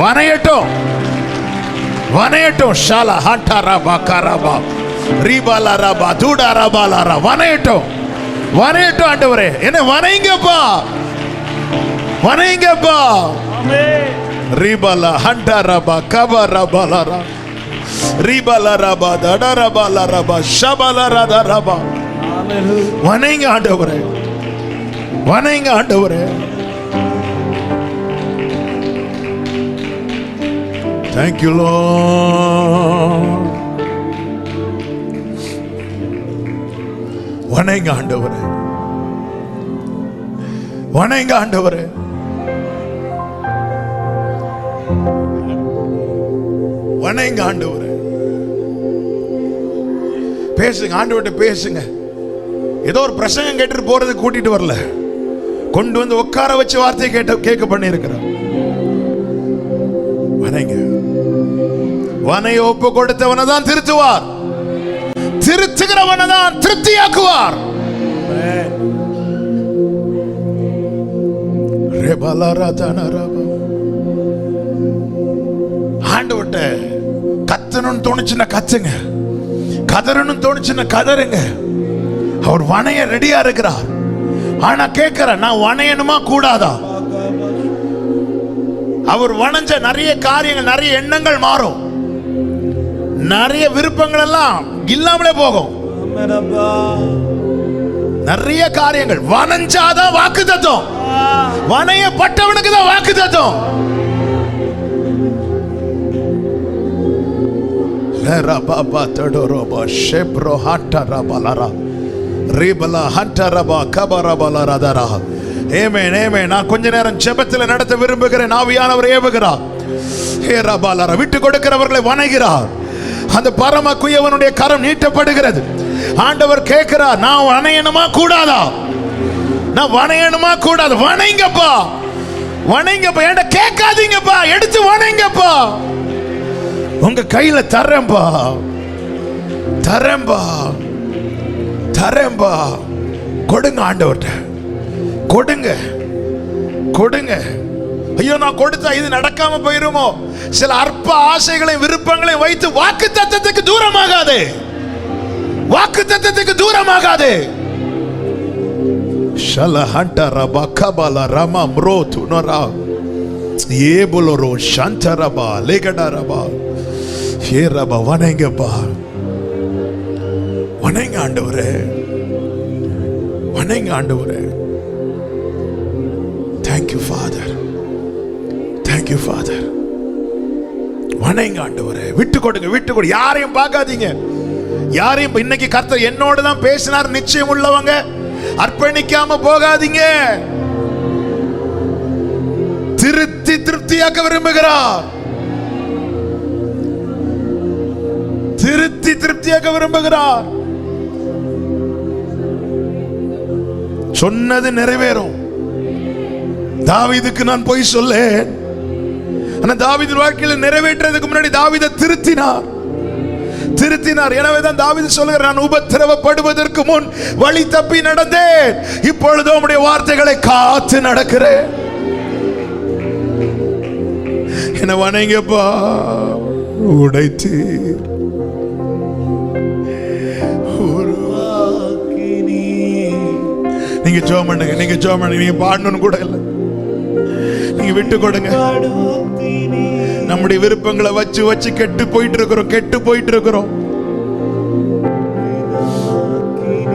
வனையட்டும், வனையட்டும். ஷாலா ஹாட்டாராபா கராபா ரீபாலாராபா தூடாராபாலாரா வனையட்டும், வனையட்டும். ஆண்டவரே என்ன வனைங்கப்பா, வனைங்கப்பா. ரீபாலா ஹண்டாராபா கபாராபாலாரா ரீபாலாராபா தடாராபாலாராபா ஷபாலாராதாராபா. வனைங்க ஆண்டவரே, வனைங்க ஆண்டவரே. Thank you Lord. வணங்க ஆண்டவரே, வணங்க ஆண்டவரே. வணங்க ஆண்டவரே. பேசுங்க ஆண்டவர்கிட்ட, பேசுங்க. ஏதோ ஒரு பிரசங்கம் கேட்டு போறது கூட்டிட்டு வரல, கொண்டு வந்து உட்கார வச்சு வார்த்தையை கேட்க பண்ணி இருக்கிறார். வணங்க. வனையை ஒப்பு கொடுத்தவனை தான் திருத்துவார், திருத்துகிறவனை தான் திருப்தியாக்குவார். ஆண்டவர்ட்ட கத்தணும்னு தோணுச்சுன்னா கத்துங்க, கதறணும்னு தோணுச்சுன்னா கதறுங்க. அவர் வனைய ரெடியா இருக்கிறார். ஆனா கேட்கிற, நான் வனையணுமா கூடாதா? அவர் வணைஞ்ச நிறைய காரியங்கள், நிறைய எண்ணங்கள் மாறும், நிறைய விருப்பங்கள் எல்லாம் இல்லாமலே போகும். நிறைய காரியங்கள் வணைஞ்சாதான் வாக்கு தத்துவம், வணையப்பட்டவனுக்கு தான் வாக்கு தத்துவம். நான் கொஞ்ச நேரம் ஜெபத்தில் நடத்த விரும்புகிறேன். ஆவியானவர் ஏவுகிறார், விட்டு கொடுக்கிறவர்களை வணைகிறார். அந்த பரம குயவனுடைய கரம் நீட்டப்படுகிறது. ஆண்டவர் கேட்கிறார், நான் வணையணுமா கூடாதா? நான் வணையணுமா கூடாது? வணைங்கப்பா, வணைங்கப்பா. என்கிட்ட கேட்காதீங்கப்பா, எடுத்து வணைங்கப்பா. உங்க கையில தரேன்பா, தரேன்பா, தரேன்பா. கொடுங்க ஆண்டவர்கிட்ட, கொடுங்க, கொடுங்க. ஐயோ நான் கொடுத்தா இது நடக்காம போயிருமோ? சில அற்ப ஆசைகளையும் விருப்பங்களையும் வைத்து வாக்கு தத்தத்துக்கு தூரமாகாதே, வாக்கு தத்தத்துக்கு தூரமாகாதே. ஷலஹண்டரபா கபல ரமா ம்ரோது நரா ஏபுலரோ ஷந்தரபா லேகடரபா ஏரபா. வணங்கப்பா, வணங்க ஆண்டவரே, வணங்க ஆண்டவரே. Thank you Father, thank you Father. வணங்க ஆண்டவரே. விட்டு கொடுங்க, விட்டு கொடு. யாரையும் பார்க்காதீங்க, யாரையும். இன்னைக்கு கர்த்தர் என்னோட தான் பேசினார் நிச்சயம் உள்ளவங்க, அர்ப்பணிக்காம போகாதீங்க. திருத்தி திருப்தியாக்க விரும்புகிறார், திருத்தி திருப்தியாக்க விரும்புகிறார். சொன்னது நிறைவேறும். தாவீதுக்கு நான் போய் சொல்லேன், ஆனா தாவீது வாழ்க்கையில் நிறைவேற்றதுக்கு முன்னாடி தாவீதை திருத்தினார், திருத்தினார். எனவேதான் தாவீது சொல்கிறார், நான் உபத்திரவப்படுவதற்கு முன் வழி தப்பி நடந்தேன், இப்பொழுது உம்முடைய வார்த்தைகளை காத்து நடக்கிறேன். என்ன வணங்கப்பா, உடைத்தீர் நீங்க ஜெபம் பண்ணுங்க, நீங்க ஜெபம் பண்ணுங்க. நீங்க பாடணும்னு கூட இல்லை, நீங்க விட்டு கொடுங்க. நம்முடைய விருப்பங்களை வச்சு வச்சு கெட்டு போயிட்டு இருக்கிறோம்.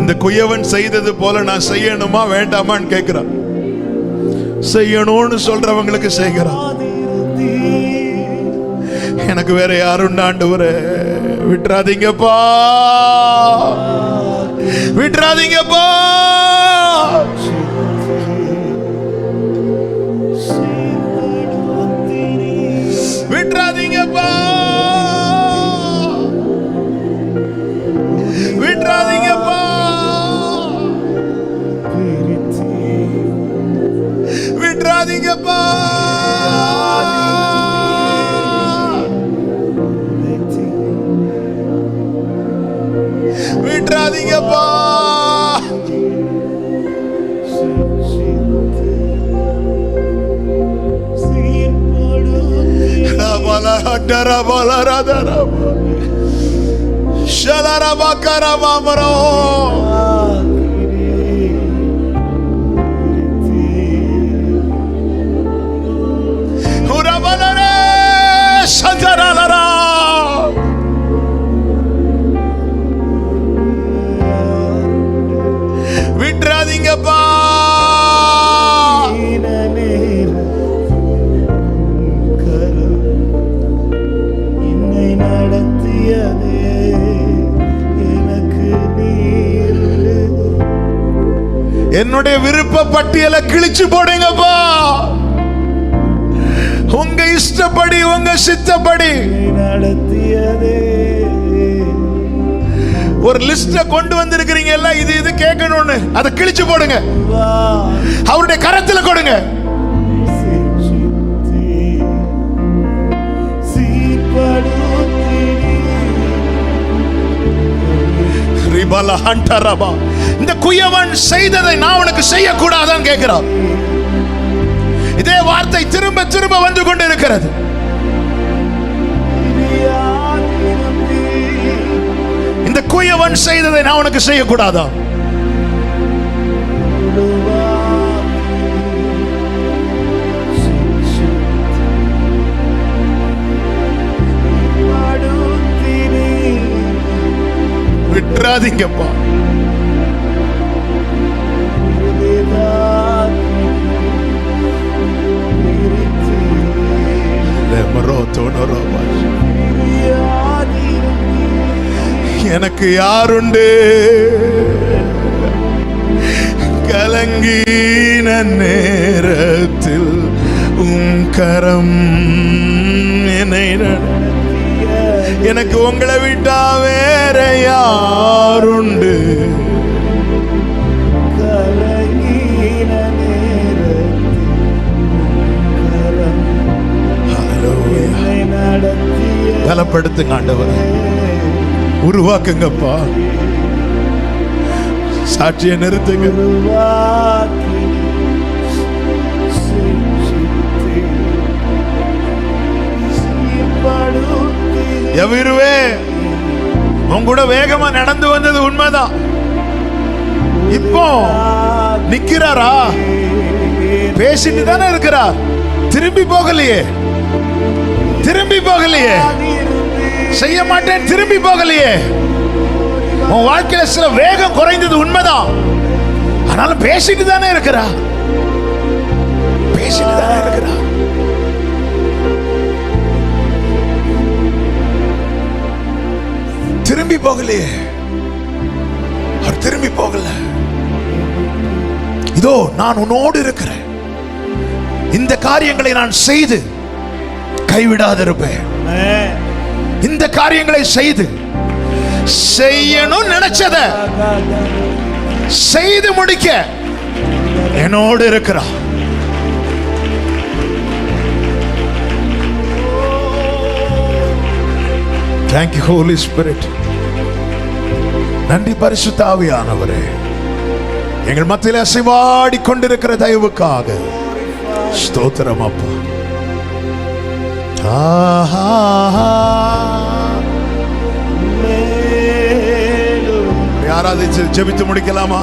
இந்த குயவன் செய்தது போல நான் செய்யணுமா வேண்டாமான்னு கேட்கிறான். செய்யணும்னு சொல்றவங்களுக்கு செய்கிறான். எனக்கு வேற யாரும் ஆண்டவரே, விட்டுறாதீங்கப்பா, விட்டுறாதீங்கப்பா. விட்டுறாதீங்கப்பா, விட்டுறாதீங்கப்பா, விட்டுறாதீங்கப்பா. விட்டுறாதீங்கப்பா. விட்டுறாதீங்கப்பா. என்னுடைய விருப்ப பட்டியலை கிழிச்சு போடுங்கப்பா. உங்க இஷ்டப்படி, உங்க சித்தப்படி ஒரு லிஸ்ட கொண்டு வந்திருக்கிறீங்க, எல்லாம் இது இது கேட்கணும்னு, அதை கிழிச்சு போடுங்க, அவருடைய கரத்துல கொடுங்க. இந்த குயவன் செய்ததை நான் உனக்கு செய்யக்கூடாதான்னு கேட்கிறான். இதே வார்த்தை திரும்ப திரும்ப வந்து கொண்டு இருக்கிறது. இந்த குயவன் செய்ததை நான் உனக்கு செய்யக்கூடாதா? விட்டுறாதீங்கப்பா. எனக்கு யாருண்டு? கலங்கின நேரத்தில் உம் கரம் என்னை, எனக்கு உங்களை விட்டா வேற யாருண்டு? பலப்படுத்துங்க ஆண்டவரே, உருவாக்குங்கப்பா, சாட்சியை நிறுத்துங்க. எவ்விருவே உங்கூட வேகமா நடந்து வந்தது உண்மைதான். இப்போ நிக்கிறாரா? பேசிட்டு தானே இருக்கிறார். திரும்பி போகலையே, திரும்பி போகலையே, செய்ய மாட்டேன் திரும்பி போகலையே. உன் வாழ்க்கையில சில வேகம் குறைந்தது உண்மைதான், ஆனாலும் பேசிட்டு தானே இருக்கிறா, பேசிட்டு தானே இருக்கிறா. திரும்பி போகலையே, அவர் திரும்பி போகல. இதோ நான் உன்னோடு இருக்கிறேன், இந்த காரியங்களை நான் செய்து கைவிடாதிருப்பேன். இந்த காரியங்களை செய்து செய்யணும் நினைச்சத செய்து முடிக்க என்னோடு இருக்கிறார். Thank you Holy Spirit. நன்றி பரிசுத்த ஆவியானவரே, எங்கள் மத்தியில் அசைவாடி கொண்டிருக்கிற தயவுக்காக ஸ்தோத்திரம் அப்பா. ஆராதிச்சு ஜெபித்து முடிக்கலாமா?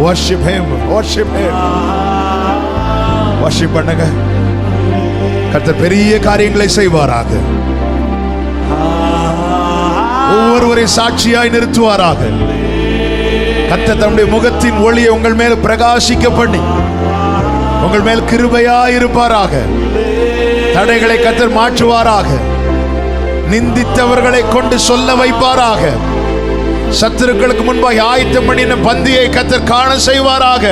Worship him, worship him. Worship பண்ணுங்க. கர்த்தர் பெரிய காரியங்களை செய்வாராக. ஒவ்வொருவரை சாட்சியாய் நிறுத்துவாராக. கர்த்தர் தம்முடைய முகத்தின் ஒளியை உங்கள் மேல் பிரகாசிக்க பண்ணி உங்கள் மேல் கிருபையாய் இருப்பாராக. தடைகளை கர்த்தர் மாற்றுவாராக. நிந்தித்தவர்களை கொண்டு சொல்ல வைப்பாராக. சத்துருக்களுக்கு முன்பாக ஆயத்தம் பண்ணின பந்தியை கர்த்தர் காண செய்வாராக.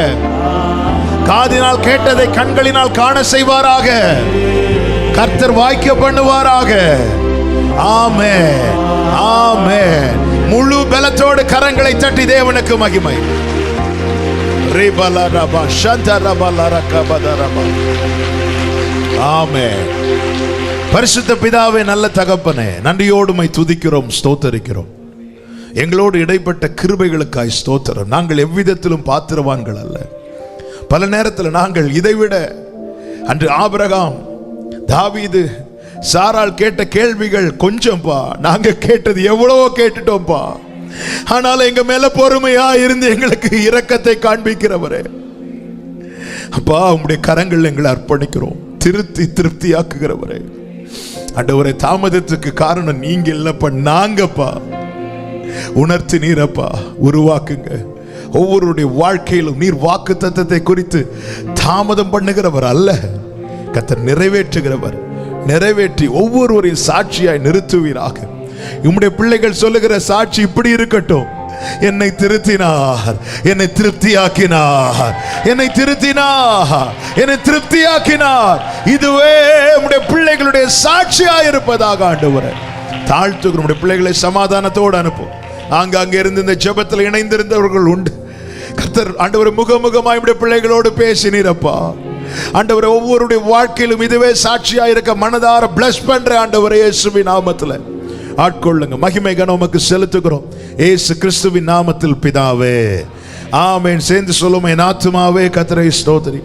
காதினால் கேட்டதை கண்களினால் காண செய்வாராக. கர்த்தர் வாய்க்க பண்ணுவாராக. ஆமென், ஆமென். முழு பலத்தோடு கரங்களை தட்டி தேவனுக்கு மகிமை. ஆமென். பரிசுத்த பிதாவே, நல்ல தகப்பனே, நன்றியோடு உம்மை துதிக்கிறோம், ஸ்தோத்தரிக்கிறோம். எங்களோடு இடைப்பட்ட கிருபைகளுக்காய் ஸ்தோத்திரம். நாங்கள் எவ்விதத்திலும் பாத்திரவான்கள் அல்ல. பல நேரத்தில் நாங்கள் இதைவிட அன்று ஆபிரகாம், தாவீது, சாராள் கேட்ட கேள்விகள் கொஞ்சம்பா. நாங்க கேட்டது எவ்வளவோ கேட்டுட்டோம்பா. ஆனால் எங்க மேல பொறுமையா இருந்து எங்களுக்கு இரக்கத்தை காண்பிக்கிறவரே, அப்பா உம்முடைய கரங்கள் எங்களை அர்ப்பணிக்கிறோம். திருப்தியாக்குகிறவரே, ஆண்டவரே, தாமதத்துக்கு காரணம் நீங்க இல்லப்பா, நாங்கப்பா. உணர்த்தி நீரப்பா, உருவாக்குங்க. ஒவ்வொருடைய வாழ்க்கையிலும் நீர் வாக்கு தத்தத்தை குறித்து தாமதம் பண்ணுகிறவர் அல்ல, கர்த்தர் நிறைவேற்றுகிறவர். நிறைவேற்றி ஒவ்வொருவரையும் சாட்சியாய் நிறுத்துவீராக. உம்முடைய பிள்ளைகள் சொல்லுகிற சாட்சி இப்படி இருக்கட்டும்: என்னை திருத்தினார், என்னை திருப்தியாக்கினார், என்னை திருத்தினார், என்னை திருப்தியாக்கினார். இதுவே உம்முடைய பிள்ளைகளுடைய சாட்சியாய் இருப்பதாக ஆண்டவரே தாழ்த்துகிற உம்முடைய பிள்ளைகளை சமாதானத்தோடு அனுப்பும். அங்கே இருந்து இந்த ஜெபத்தில் இணைந்திருந்தவர்கள் உண்டு. கர்த்தர் ஆண்டவரே முகமுகமாய் உம்முடைய பிள்ளைகளோடு பேசினீரப்பா. ஆண்டவரே, ஒவ்வொருடைய வாழ்க்கையிலும் இதுவே சாட்சியா இருக்க மனதார பிளஸ் பண்ற ஆண்டவரே, இயேசுவின் நாமத்தில் ஆட்கொள்ளுங்க. மகிமை கனம் உமக்கு செலுத்துகிறோம், இயேசு கிறிஸ்துவின் நாமத்தில் பிதாவே, ஆமென். சேர்ந்து சொல்லுவோம்: என் ஆத்துமாவே கர்த்தரை ஸ்தோத்திரி,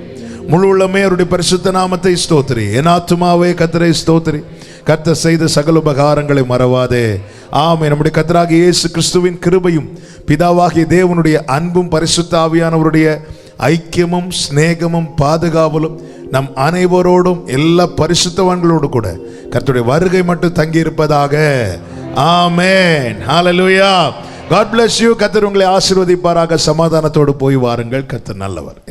முழு உள்ளமே அவருடைய பரிசுத்த நாமத்தை ஸ்தோத்திரி. என் ஆத்துமாவே கர்த்தரை ஸ்தோத்திரி, கர்த்தர் செய்த சகல உபகாரங்களை மறவாதே. ஆமென். நம்முடைய கர்த்தராகிய இயேசு கிறிஸ்துவின் கிருபையும் பிதாவாகிய தேவனுடைய அன்பும் பரிசுத்த ஆவியானவருடைய ஐக்கியமும் சிநேகமும் பாதுகாவலும் நம் அனைவரோடும் எல்லா பரிசுத்தவான்களோடு கூட கர்த்தருடைய வருகை மட்டும் தங்கி இருப்பதாக. ஆமென். ஹல்லேலூயா. God bless you. கர்த்தர் உங்களை ஆசீர்வதிப்பாராக. சமாதானத்தோடு போய் வாருங்கள். கர்த்தர் நல்லவர்.